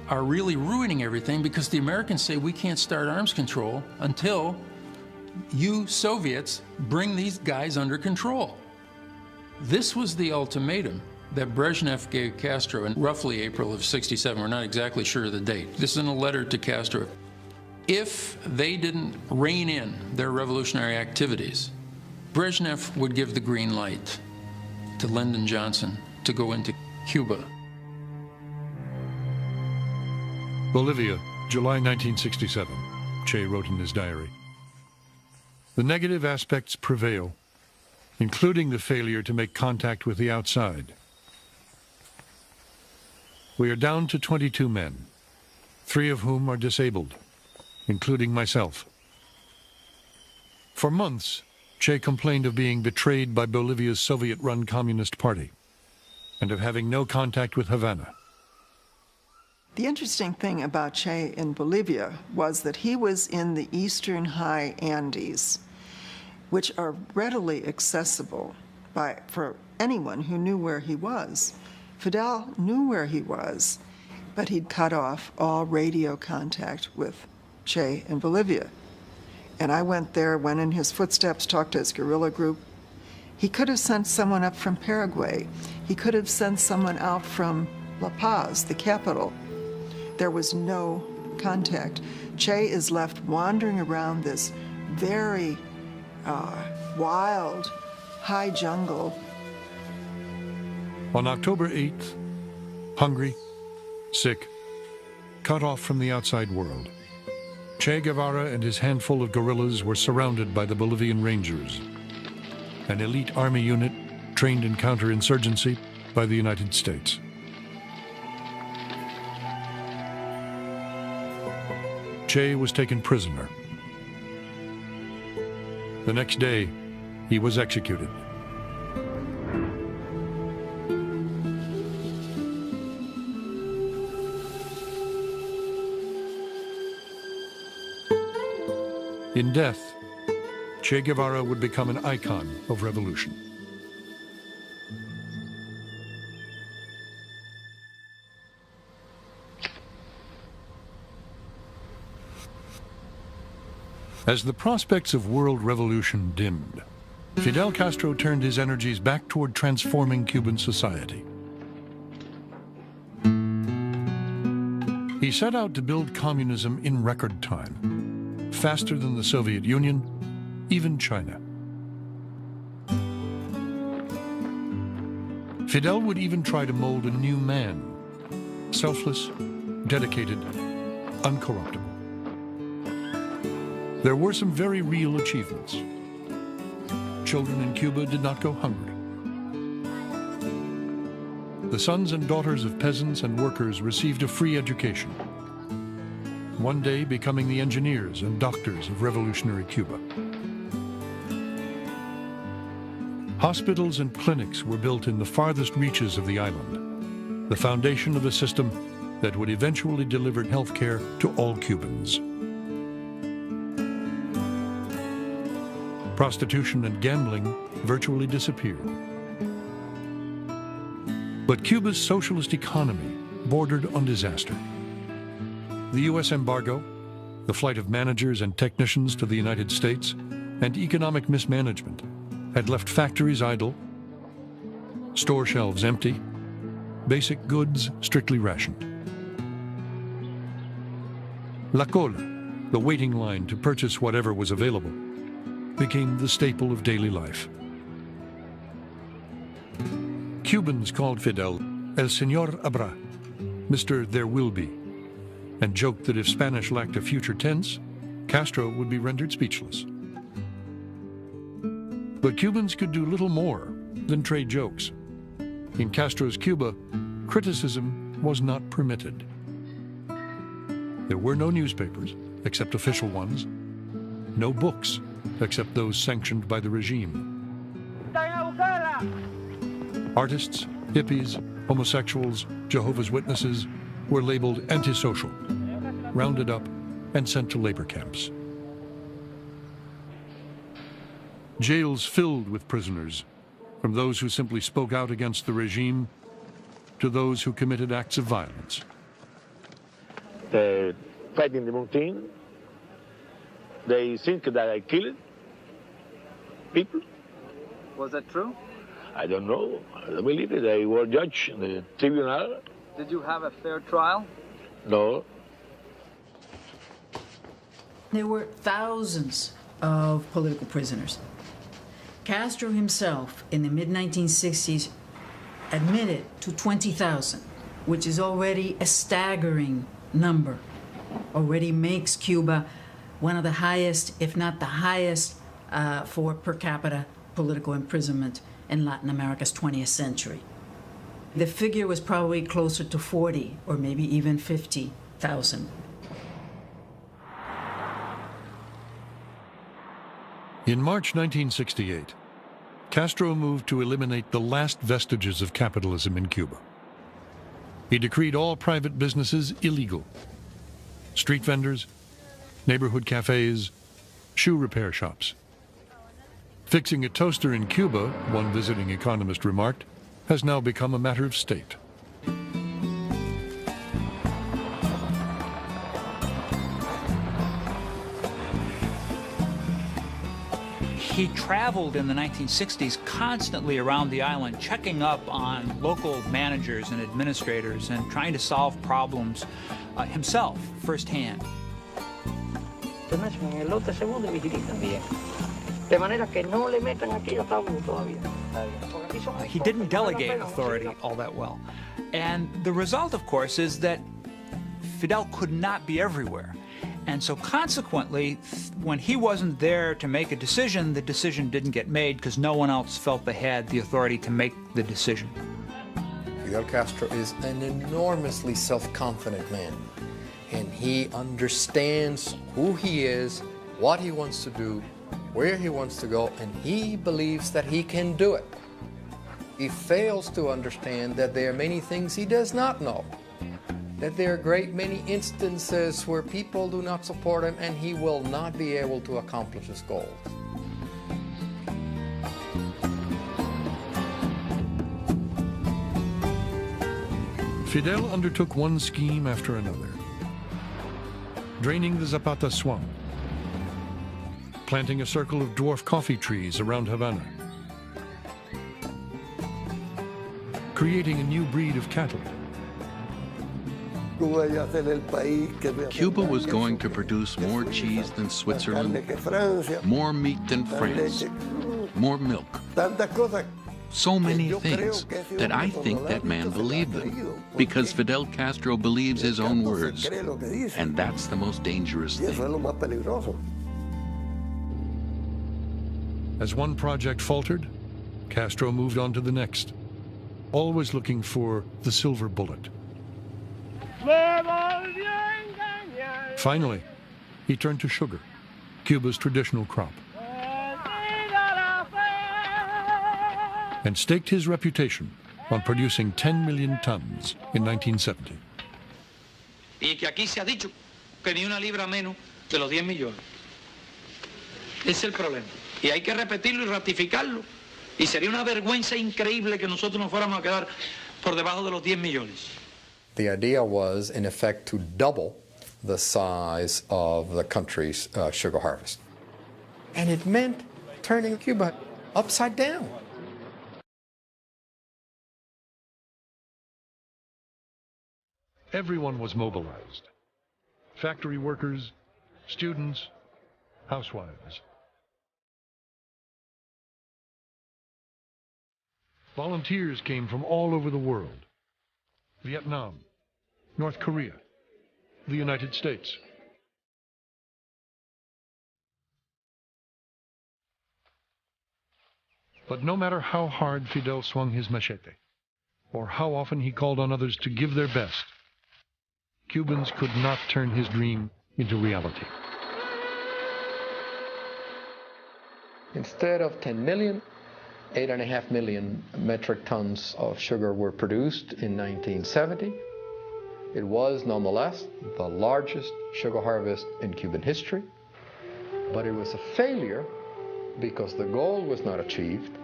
are really ruining everything because the Americans say we can't start arms control until you Soviets bring these guys under control. This was the ultimatum that Brezhnev gave Castro in roughly April of '67. We're not exactly sure of the date. This is in a letter to Castro. If they didn't rein in their revolutionary activities, Brezhnev would give the green light to Lyndon Johnson to go into Cuba. Bolivia, July 1967, Che wrote in his diary. The negative aspects prevail, including the failure to make contact with the outside. We are down to 22 men, 3 of whom are disabled, including myself. For months, Che complained of being betrayed by Bolivia's Soviet-run Communist Party and of having no contact with Havana. The interesting thing about Che in Bolivia was that he was in the eastern high Andes, which are readily accessible for anyone who knew where he was. Fidel knew where he was, but he'd cut off all radio contact with Che in Bolivia. And I went there, went in his footsteps, talked to his guerrilla group. He could have sent someone up from Paraguay. He could have sent someone out from La Paz, the capital. There was no contact. Che is left wandering around this very wild, high jungle. On October 8th, hungry, sick, cut off from the outside world, Che Guevara and his handful of guerrillas were surrounded by the Bolivian Rangers, an elite army unit trained in counterinsurgency by the United States. Che was taken prisoner. The next day, he was executed. In death, Che Guevara would become an icon of revolution. As the prospects of world revolution dimmed, Fidel Castro turned his energies back toward transforming Cuban society. He set out to build communism in record time, faster than the Soviet Union, even China. Fidel would even try to mold a new man, selfless, dedicated, uncorruptible. There were some very real achievements. Children in Cuba did not go hungry. The sons and daughters of peasants and workers received a free education, one day becoming the engineers and doctors of revolutionary Cuba. Hospitals and clinics were built in the farthest reaches of the island, the foundation of a system that would eventually deliver health care to all Cubans. Prostitution and gambling virtually disappeared. But Cuba's socialist economy bordered on disaster. The U.S. embargo, the flight of managers and technicians to the United States, and economic mismanagement had left factories idle, store shelves empty, basic goods strictly rationed. La cola, the waiting line to purchase whatever was available, became the staple of daily life. Cubans called Fidel El Señor Habrá, Mr. There Will Be, and joked that if Spanish lacked a future tense, Castro would be rendered speechless. But Cubans could do little more than trade jokes. In Castro's Cuba, criticism was not permitted. There were no newspapers, except official ones, no books, except those sanctioned by the regime. Artists, hippies, homosexuals, Jehovah's Witnesses were labeled antisocial, rounded up, and sent to labor camps. Jails filled with prisoners, from those who simply spoke out against the regime to those who committed acts of violence. Fighting the mountain, they think that I killed people. Was that true? I don't know. I believe it. They were judge in the tribunal. Did you have a fair trial? No. There were thousands of political prisoners. Castro himself, in the mid-1960s, admitted to 20,000, which is already a staggering number. Already makes Cuba one of the highest, if not the highest, for per capita political imprisonment in Latin America's 20th century. The figure was probably closer to 40 or maybe even 50,000. In March 1968, Castro moved to eliminate the last vestiges of capitalism in Cuba. He decreed all private businesses illegal. Street vendors, neighborhood cafes, shoe repair shops. Fixing a toaster in Cuba, one visiting economist remarked, has now become a matter of state. He traveled in the 1960s constantly around the island, checking up on local managers and administrators and trying to solve problems himself firsthand. He didn't delegate authority all that well. And the result, of course, is that Fidel could not be everywhere. And so consequently, when he wasn't there to make a decision, the decision didn't get made because no one else felt they had the authority to make the decision. Fidel Castro is an enormously self-confident man, and he understands who he is, what he wants to do, where he wants to go, and he believes that he can do it. He fails to understand that there are many things he does not know, that there are a great many instances where people do not support him and he will not be able to accomplish his goals. Fidel undertook one scheme after another. Draining the Zapata swamp, planting a circle of dwarf coffee trees around Havana, creating a new breed of cattle. Cuba was going to produce more cheese than Switzerland, more meat than France, more milk. So many things that I think that man believed them, because Fidel Castro believes his own words, and that's the most dangerous thing. As one project faltered, Castro moved on to the next, always looking for the silver bullet. Finally, he turned to sugar, Cuba's traditional crop, and staked his reputation on producing 10 million tons in 1970. Y que aquí se ha dicho que ni una libra menos de los 10 millones. Ese es el problema. Y hay que repetirlo y ratificarlo. Y sería una vergüenza increíble que nosotros nos fuéramos a quedar por debajo de los 10 millones. The idea was, in effect, to double the size of the country's sugar harvest. And it meant turning Cuba upside down. Everyone was mobilized. Factory workers, students, housewives. Volunteers came from all over the world. Vietnam, North Korea, the United States. But no matter how hard Fidel swung his machete, or how often he called on others to give their best, Cubans could not turn his dream into reality. Instead of 10 million, 8.5 million metric tons of sugar were produced in 1970. It was nonetheless the largest sugar harvest in Cuban history, but it was a failure because the goal was not achieved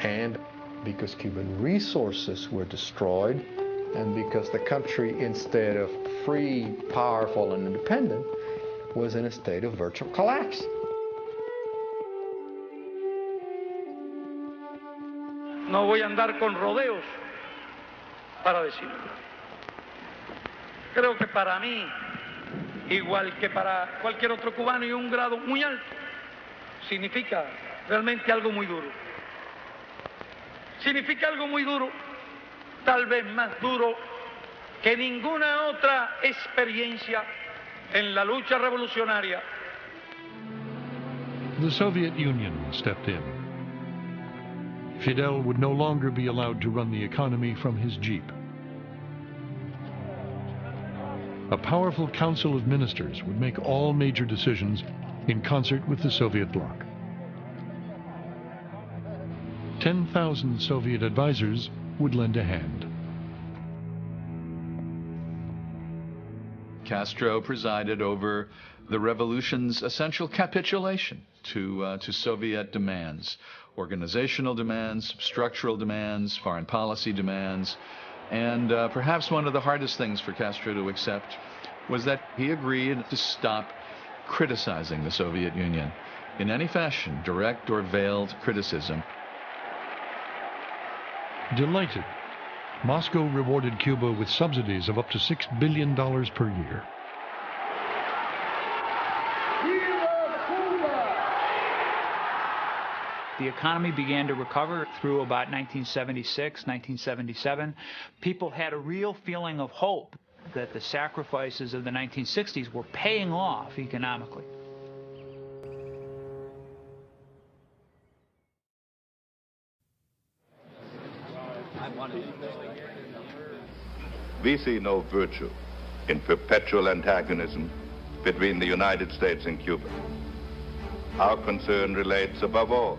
and because Cuban resources were destroyed and because the country, instead of free, powerful, and independent, was in a state of virtual collapse. No voy a andar con rodeos para decirlo. Creo que para mí, igual que para cualquier otro cubano y un grado muy alto, significa realmente algo muy duro. Significa algo muy duro, tal vez más duro que ninguna otra experiencia en la lucha revolucionaria. The Soviet Union stepped in. Fidel would no longer be allowed to run the economy from his jeep. A powerful council of ministers would make all major decisions in concert with the Soviet bloc. 10,000 Soviet advisors would lend a hand. Castro presided over the revolution's essential capitulation to Soviet demands, organizational demands, structural demands, foreign policy demands, and perhaps one of the hardest things for Castro to accept was that he agreed to stop criticizing the Soviet Union in any fashion, direct or veiled criticism. Delighted, Moscow rewarded Cuba with subsidies of up to $6 billion per year. The economy began to recover through about 1976, 1977. People had a real feeling of hope that the sacrifices of the 1960s were paying off economically. We see no virtue in perpetual antagonism between the United States and Cuba. Our concern relates above all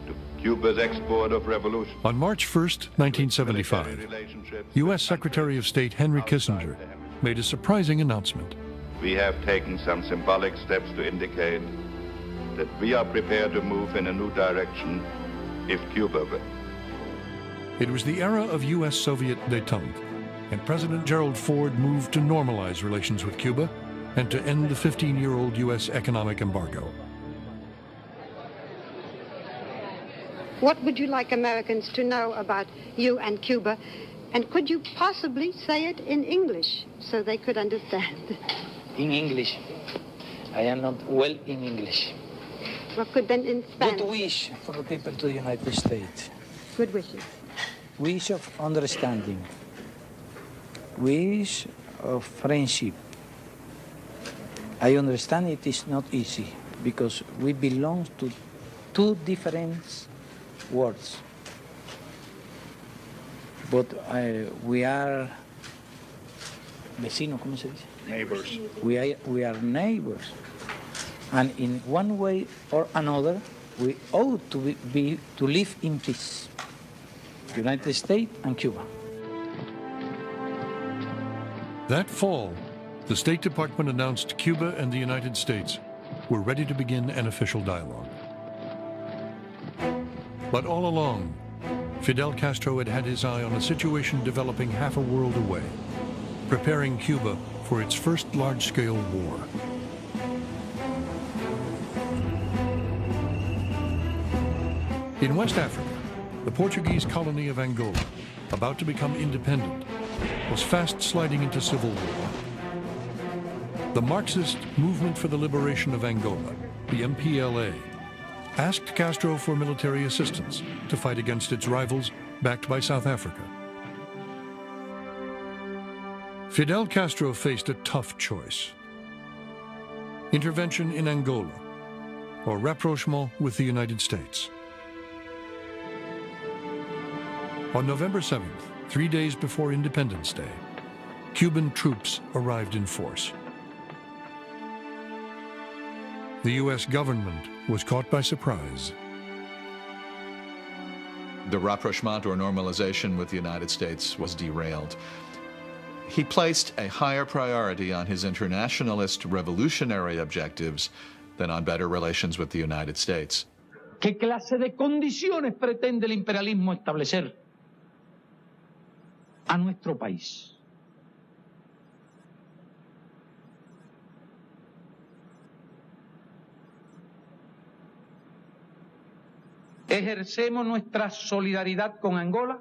to Cuba's export of revolution. On March 1st, 1975, U.S. Secretary of State Henry Kissinger made a surprising announcement. We have taken some symbolic steps to indicate that we are prepared to move in a new direction if Cuba will. It was the era of U.S.-Soviet détente, and President Gerald Ford moved to normalize relations with Cuba and to end the 15-year-old U.S. economic embargo. What would you like Americans to know about you and Cuba? And could you possibly say it in English so they could understand? In English. I am not well in English. What could then in Spanish? Good wish for the people to the United States. Good wishes. Wish of understanding. Wish of friendship. I understand it is not easy because we belong to two different worlds. But we are vecinos, ¿cómo se dice? Neighbors. We are neighbors. And in one way or another, we ought to to live in peace. United States and Cuba. That fall, the State Department announced Cuba and the United States were ready to begin an official dialogue. But all along, Fidel Castro had had his eye on a situation developing half a world away, preparing Cuba for its first large-scale war. In West Africa, the Portuguese colony of Angola, about to become independent, was fast sliding into civil war. The Marxist Movement for the Liberation of Angola, the MPLA, asked Castro for military assistance to fight against its rivals, backed by South Africa. Fidel Castro faced a tough choice: intervention in Angola or rapprochement with the United States. On November 7th, 3 days before Independence Day, Cuban troops arrived in force. The U.S. government was caught by surprise. The rapprochement or normalization with the United States was derailed. He placed a higher priority on his internationalist revolutionary objectives than on better relations with the United States. ¿Qué clase de condiciones pretende el imperialismo establecer a nuestro país? ejercemos nuestra solidaridad con Angola,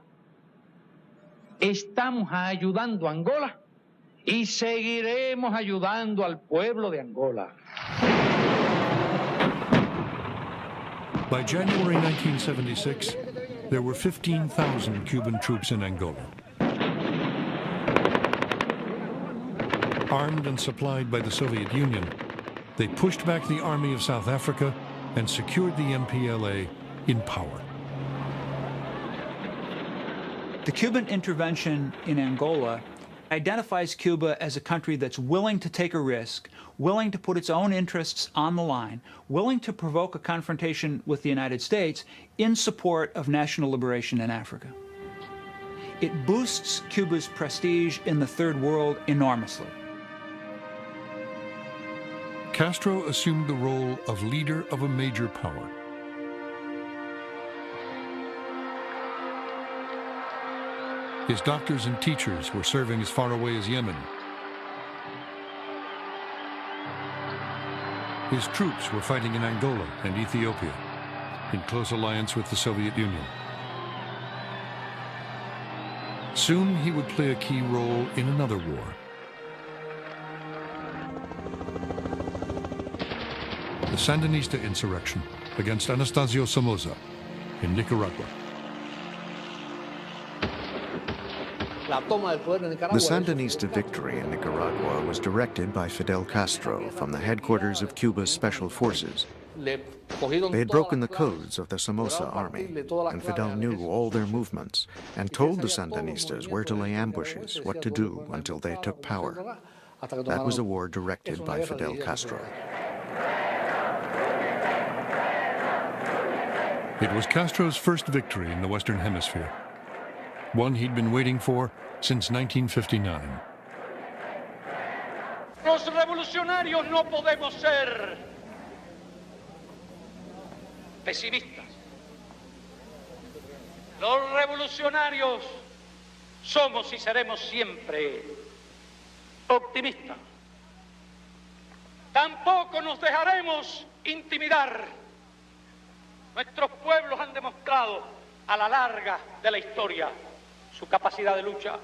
estamos ayudando a Angola y seguiremos ayudando al pueblo de Angola. By January 1976, there were 15,000 Cuban troops in Angola. Armed and supplied by the Soviet Union, they pushed back the army of South Africa and secured the MPLA in power. The Cuban intervention in Angola identifies Cuba as a country that's willing to take a risk, willing to put its own interests on the line, willing to provoke a confrontation with the United States in support of national liberation in Africa. It boosts Cuba's prestige in the Third World enormously. Castro assumed the role of leader of a major power. His doctors and teachers were serving as far away as Yemen. His troops were fighting in Angola and Ethiopia, in close alliance with the Soviet Union. Soon he would play a key role in another war. The Sandinista insurrection against Anastasio Somoza in Nicaragua. The Sandinista victory in Nicaragua was directed by Fidel Castro from the headquarters of Cuba's Special Forces. They had broken the codes of the Somoza army, and Fidel knew all their movements and told the Sandinistas where to lay ambushes, what to do until they took power. That was a war directed by Fidel Castro. It was Castro's first victory in the Western Hemisphere, one he'd been waiting for since 1959. Los revolucionarios no podemos ser pesimistas. Los revolucionarios somos y seremos siempre optimistas. Tampoco nos dejaremos intimidar. Nuestros pueblos han demostrado a la larga de la historia su capacidad de lucha.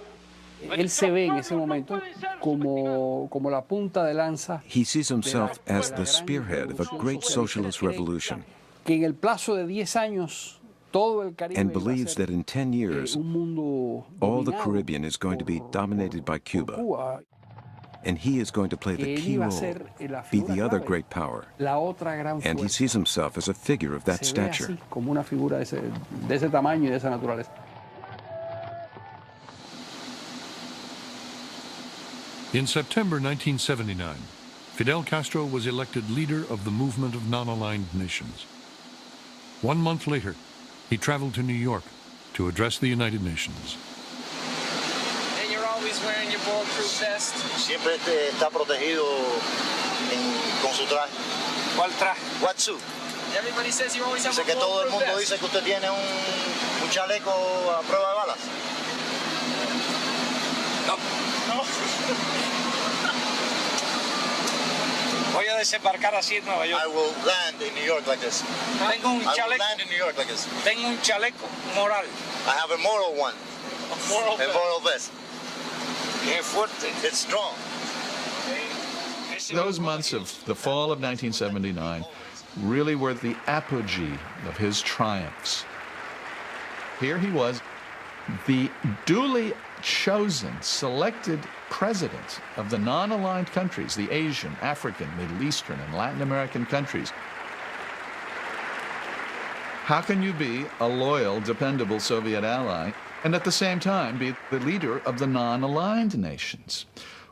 Él se ve en ese momento como la punta de lanza. He sees himself as the spearhead of a great socialist revolution. Que en el plazo de 10 años todo el Caribe and believes that in 10 years all the Caribbean is going to be dominated by Cuba. And he is going to play the key role, be the other great power. And he sees himself as a figure of that stature. Como una figura de ese tamaño y de esa naturaleza. In September 1979, Fidel Castro was elected leader of the Movement of Non-Aligned Nations. 1 month later, he traveled to New York to address the United Nations. Always wearing your bulletproof vest. Siempre está protegido con su traje. ¿Cuál traje? What suit? Everybody says you always have Dice a que todo el bulletproof mundo vest. dice que usted tiene un chaleco a prueba de balas. No. No. Voy a desembarcar así en Nueva York. I will land in New York like this. Tengo un chaleco. I will land in New York like this. Tengo un chaleco moral. I have a moral one. A moral vest. A moral vest. Qué fuerte. It's strong. Those months of the fall of 1979 really were the apogee of his triumphs. Here he was, the duly chosen, selected president of the non-aligned countries, the Asian, African, Middle Eastern, and Latin American countries. How can you be a loyal, dependable Soviet ally and at the same time be the leader of the non-aligned nations?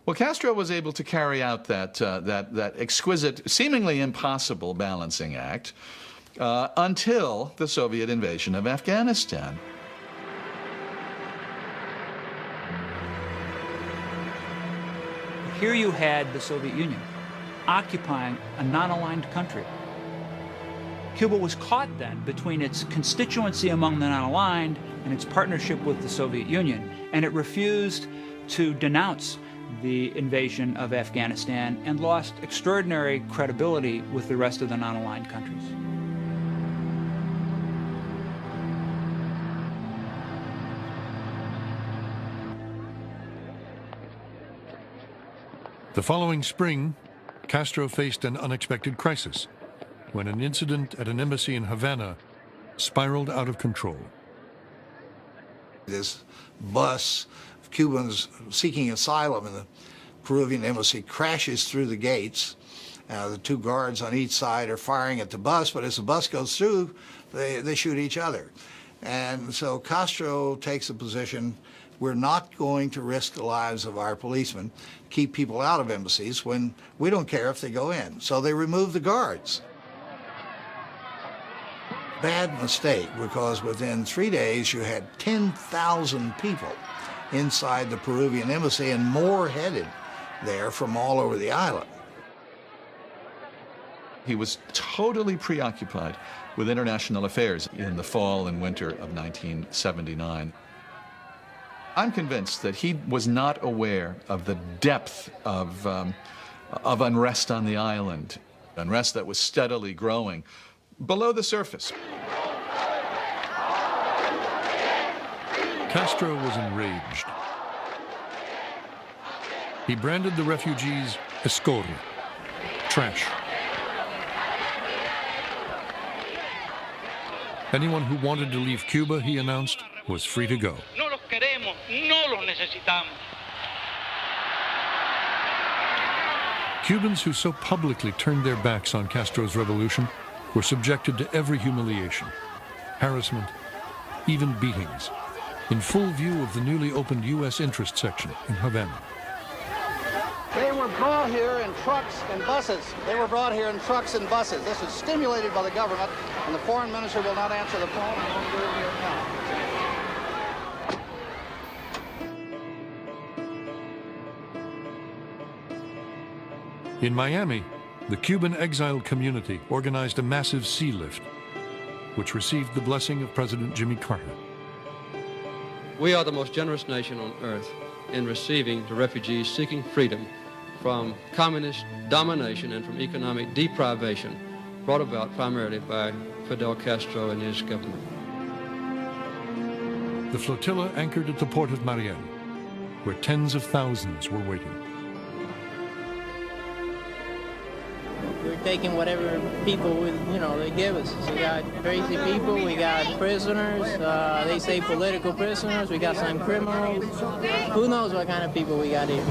Well, Castro was able to carry out that exquisite, seemingly impossible balancing act until the Soviet invasion of Afghanistan. Here you had the Soviet Union occupying a non-aligned country. Cuba was caught then between its constituency among the non-aligned and its partnership with the Soviet Union, and it refused to denounce the invasion of Afghanistan and lost extraordinary credibility with the rest of the non-aligned countries. The following spring, Castro faced an unexpected crisis when an incident at an embassy in Havana spiraled out of control. This bus of Cubans seeking asylum in the Peruvian embassy crashes through the gates. The two guards on each side are firing at the bus, but as the bus goes through, they shoot each other. And so Castro takes a position: we're not going to risk the lives of our policemen, keep people out of embassies when we don't care if they go in. So they remove the guards. Bad mistake, because within 3 days you had 10,000 people inside the Peruvian embassy and more headed there from all over the island. He was totally preoccupied with international affairs in the fall and winter of 1979. I'm convinced that he was not aware of the depth of unrest on the island, unrest that was steadily growing below the surface. Castro was enraged. He branded the refugees escoria, trash. Anyone who wanted to leave Cuba, he announced, was free to go. No los queremos, no los necesitamos. Cubans who so publicly turned their backs on Castro's revolution were subjected to every humiliation, harassment, even beatings, in full view of the newly opened U.S. interest section in Havana. They were brought here in trucks and buses. They were brought here in trucks and buses. This was stimulated by the government, and the foreign minister will not answer the phone. I won't do it here now. In Miami, the Cuban exiled community organized a massive sea lift, which received the blessing of President Jimmy Carter. We are the most generous nation on earth in receiving the refugees seeking freedom from communist domination and from economic deprivation brought about primarily by Fidel Castro and his government. The flotilla anchored at the port of Mariel, where tens of thousands were waiting. We're taking whatever people, they give us. We got crazy people, we got prisoners, they say political prisoners, we got some criminals. Who knows what kind of people we got here.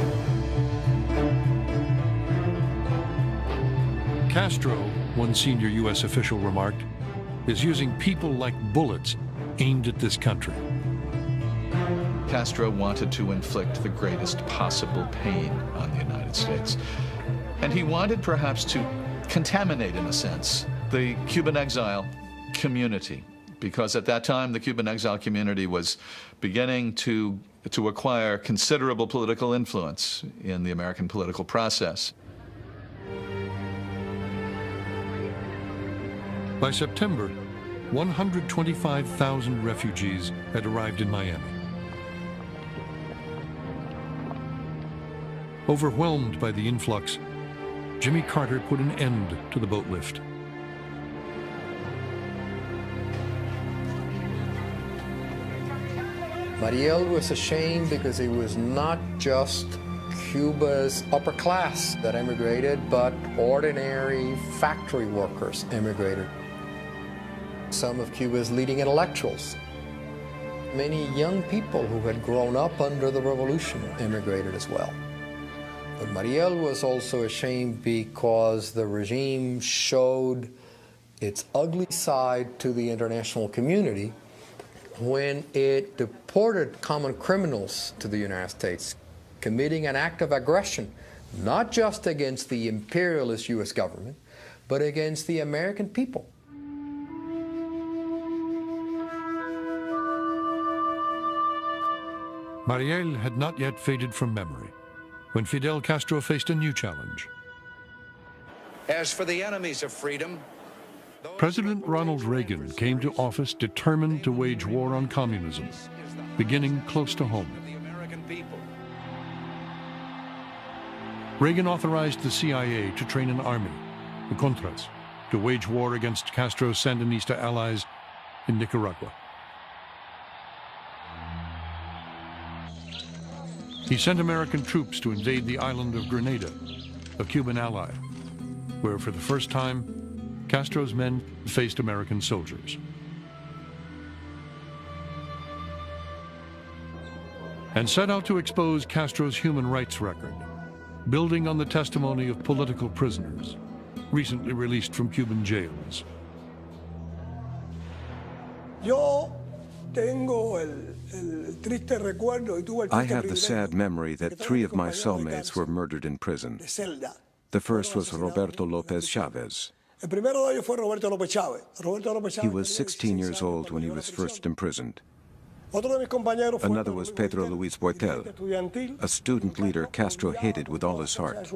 Castro, one senior U.S. official remarked, is using people like bullets aimed at this country. Castro wanted to inflict the greatest possible pain on the United States. And he wanted perhaps to contaminate, in a sense, the Cuban exile community, because at that time the Cuban exile community was beginning to acquire considerable political influence in the American political process. By September, 125,000 refugees had arrived in Miami. Overwhelmed by the influx, Jimmy Carter put an end to the boat lift. Mariel was ashamed because it was not just Cuba's upper class that emigrated, but ordinary factory workers emigrated. Some of Cuba's leading intellectuals. Many young people who had grown up under the revolution emigrated as well. But Mariel was also ashamed because the regime showed its ugly side to the international community when it deported common criminals to the United States, committing an act of aggression, not just against the imperialist U.S. government, but against the American people. Mariel had not yet faded from memory when Fidel Castro faced a new challenge. As for the enemies of freedom, President Ronald Reagan came to office determined to wage war on communism, beginning close to home. Reagan authorized the CIA to train an army, the Contras, to wage war against Castro's Sandinista allies in Nicaragua. he sent American troops to invade the island of Grenada, a Cuban ally, where for the first time, Castro's men faced American soldiers. And set out to expose Castro's human rights record, building on the testimony of political prisoners, recently released from Cuban jails. I have the sad memory that 3 of my cellmates were murdered in prison. The first was Roberto Lopez Chavez. He was 16 years old when he was first imprisoned. Another was Pedro Luis Boitel, a student leader Castro hated with all his heart.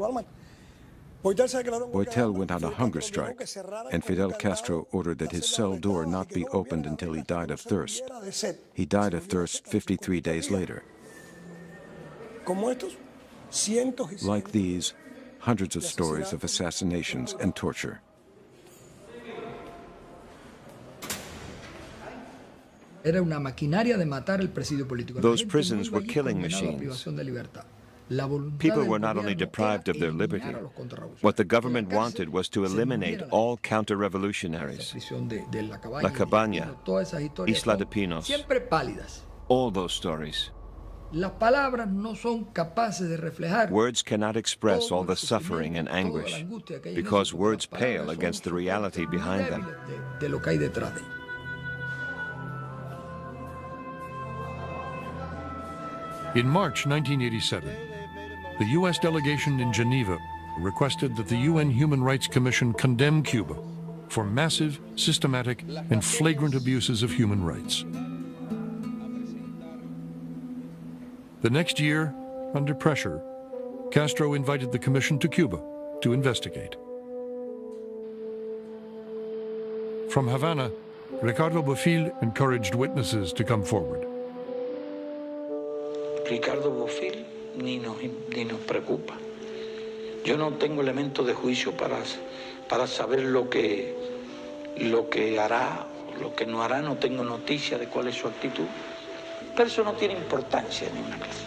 Boitel went on a hunger strike, and Fidel Castro ordered that his cell door not be opened until he died of thirst. He died of thirst 53 days later. Like these, hundreds of stories of assassinations and torture. Those prisons were killing machines. People were not only deprived of their liberty, what the government wanted was to eliminate all counter-revolutionaries. La Cabaña, Isla de Pinos, all those stories. Words cannot express all the suffering and anguish, because words pale against the reality behind them. In March 1987, the U.S. delegation in Geneva requested that the UN Human Rights Commission condemn Cuba for massive, systematic, and flagrant abuses of human rights. The next year, under pressure, Castro invited the commission to Cuba to investigate. From Havana, Ricardo Bofill encouraged witnesses to come forward. Ricardo Bofill ni nos preocupa. Yo no tengo elementos de juicio para saber lo que hará, lo que no hará. No tengo noticia de cuál es su actitud. Pero eso no tiene importancia en ninguna clase.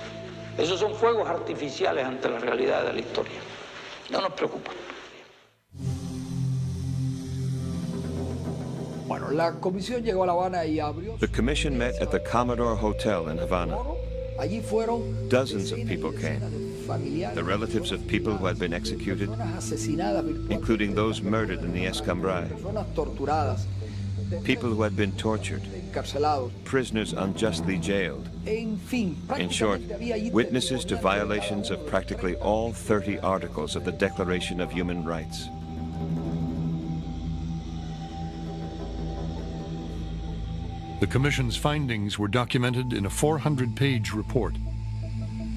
Esos son fuegos artificiales ante la realidad de la historia. No nos preocupa. The commission met at the Commodore Hotel in Havana. Dozens of people came, the relatives of people who had been executed, including those murdered in the Escambray, people who had been tortured, prisoners unjustly jailed. In short, witnesses to violations of practically all 30 articles of the Declaration of Human Rights. The Commission's findings were documented in a 400-page report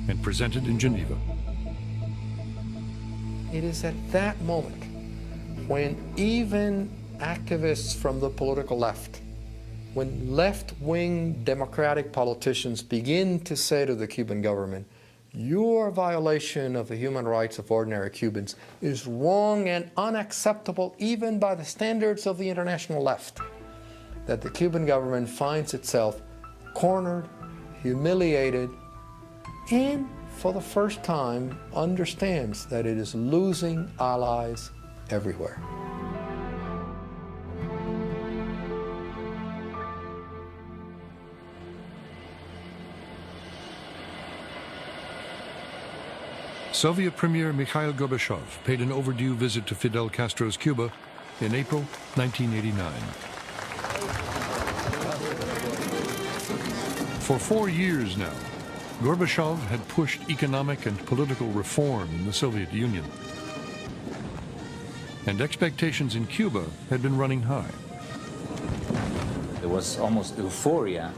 and presented in Geneva. It is at that moment when even activists from the political left, when left-wing democratic politicians begin to say to the Cuban government, your violation of the human rights of ordinary Cubans is wrong and unacceptable even by the standards of the international left, that the Cuban government finds itself cornered, humiliated, and for the first time understands that it is losing allies everywhere. Soviet Premier Mikhail Gorbachev paid an overdue visit to Fidel Castro's Cuba in April 1989. For 4 years now, Gorbachev had pushed economic and political reform in the Soviet Union. And expectations in Cuba had been running high. There was almost euphoria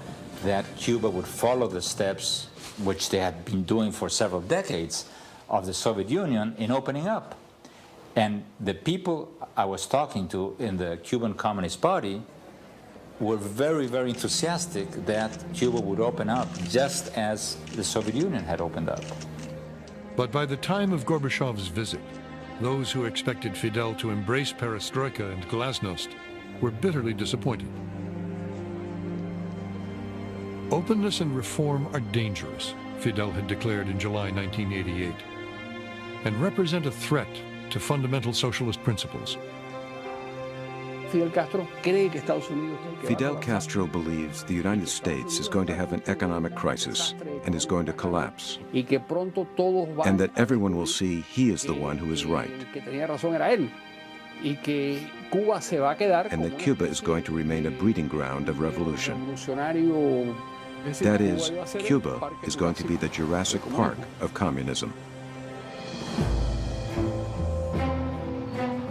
that Cuba would follow the steps which they had been doing for several decades of the Soviet Union in opening up. And the people I was talking to in the Cuban Communist Party were very, very enthusiastic that Cuba would open up just as the Soviet Union had opened up. But by the time of Gorbachev's visit, those who expected Fidel to embrace perestroika and glasnost were bitterly disappointed. Openness and reform are dangerous, Fidel had declared in July 1988, and represent a threat to fundamental socialist principles. Fidel Castro believes the United States is going to have an economic crisis and is going to collapse, and that everyone will see he is the one who is right, and that Cuba is going to remain a breeding ground of revolution. That is, Cuba is going to be the Jurassic Park of communism.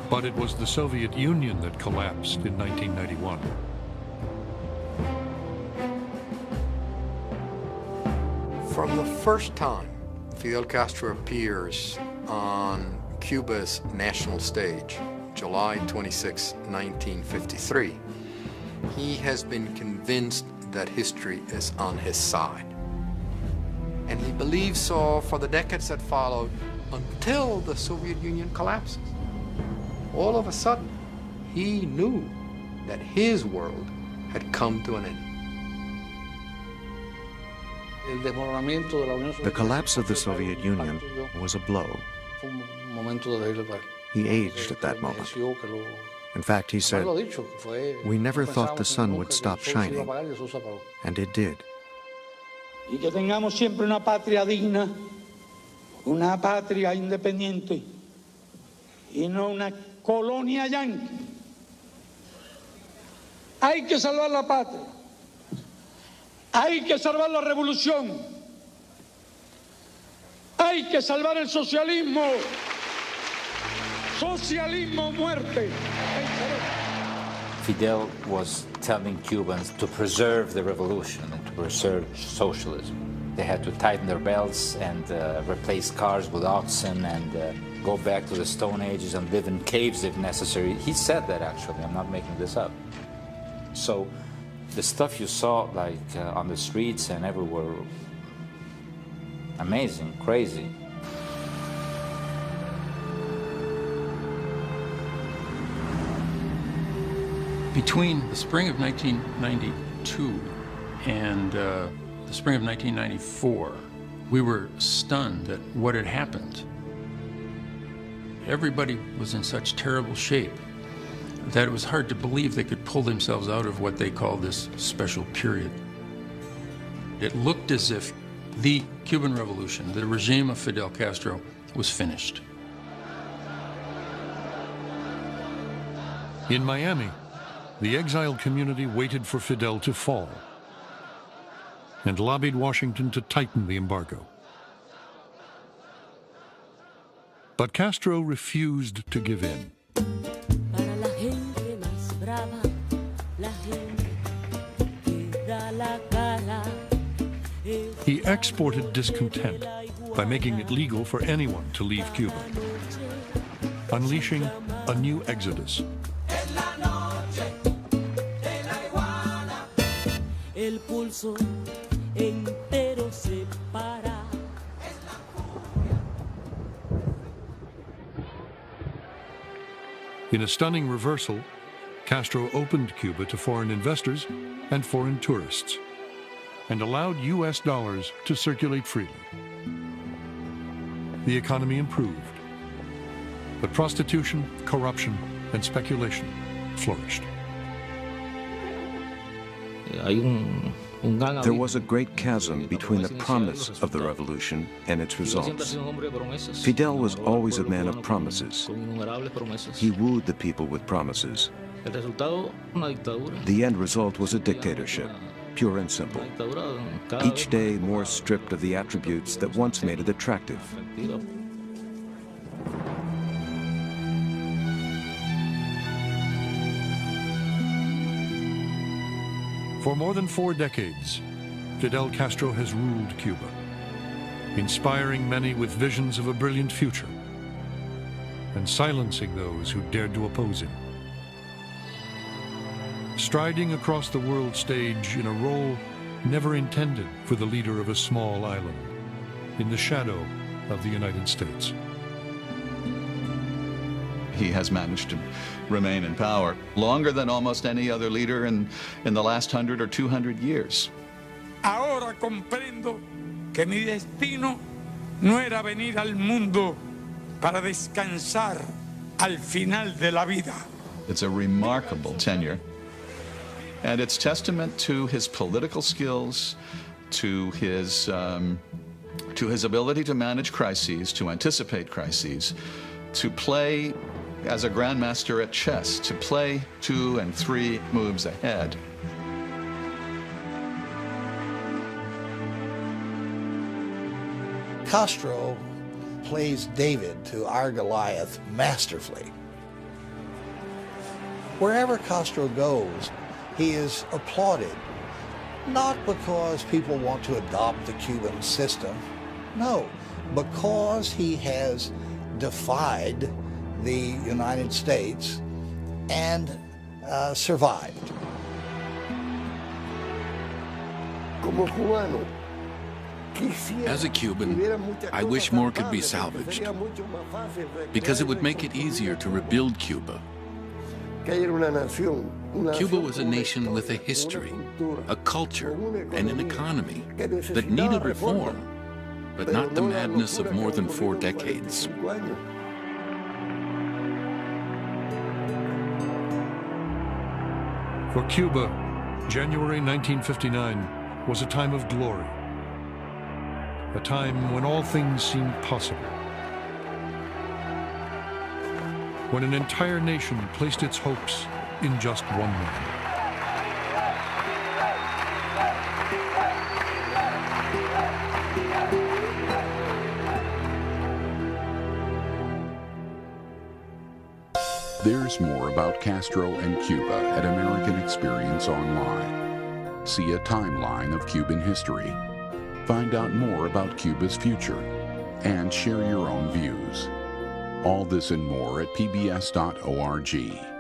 But it was the Soviet Union that collapsed in 1991. From the first time Fidel Castro appears on Cuba's national stage, July 26, 1953, he has been convinced that history is on his side. And he believes so for the decades that followed until the Soviet Union collapses. All of a sudden, he knew that his world had come to an end. The collapse of the Soviet Union was a blow. He aged at that moment. In fact, he said, "We never thought the sun would stop shining," and it did. Y que tengamos siempre una patria digna, una patria independiente, y no una colonia yanqui. Hay que salvar la patria. Hay que salvar la revolución. Hay que salvar el socialismo. Socialismo, muerte. Fidel was telling Cubans to preserve the revolution and to preserve socialism. They had to tighten their belts and replace cars with oxen and go back to the Stone Ages and live in caves if necessary. He said that, actually. I'm not making this up. So the stuff you saw like on the streets and everywhere, amazing, crazy. Between the spring of 1992 and the spring of 1994, we were stunned at what had happened. Everybody was in such terrible shape that it was hard to believe they could pull themselves out of what they call this special period. It looked as if the Cuban Revolution, the regime of Fidel Castro, was finished. In Miami, the exiled community waited for Fidel to fall and lobbied Washington to tighten the embargo. But Castro refused to give in. He exported discontent by making it legal for anyone to leave Cuba, unleashing a new exodus. In a stunning reversal, Castro opened Cuba to foreign investors and foreign tourists, and allowed US dollars to circulate freely. The economy improved, but prostitution, corruption, and speculation flourished. There was a great chasm between the promise of the revolution and its results. Fidel was always a man of promises. He wooed the people with promises. The end result was a dictatorship, pure and simple. Each day more stripped of the attributes that once made it attractive. For more than 4 decades, Fidel Castro has ruled Cuba, inspiring many with visions of a brilliant future, and silencing those who dared to oppose him. Striding across the world stage in a role never intended for the leader of a small island, in the shadow of the United States. He has managed to remain in power longer than almost any other leader in the last 100 or 200 years. Ahora comprendo que mi destino no era venir al mundo para descansar al final de la vida. It's a remarkable tenure, and it's testament to his political skills, to his ability to manage crises, to anticipate crises, to play as a grandmaster at chess, to play 2 and 3 moves ahead. Castro plays David to our Goliath masterfully. Wherever Castro goes, he is applauded, not because people want to adopt the Cuban system, no, because he has defied the United States and survived. As a Cuban, I wish more could be salvaged, because it would make it easier to rebuild Cuba. Cuba was a nation with a history, a culture, and an economy that needed reform, but not the madness of more than 4 decades. For Cuba, January 1959 was a time of glory, a time when all things seemed possible, when an entire nation placed its hopes in just one man. There's more about Castro and Cuba at American Experience Online. See a timeline of Cuban history. Find out more about Cuba's future and share your own views. All this and more at pbs.org.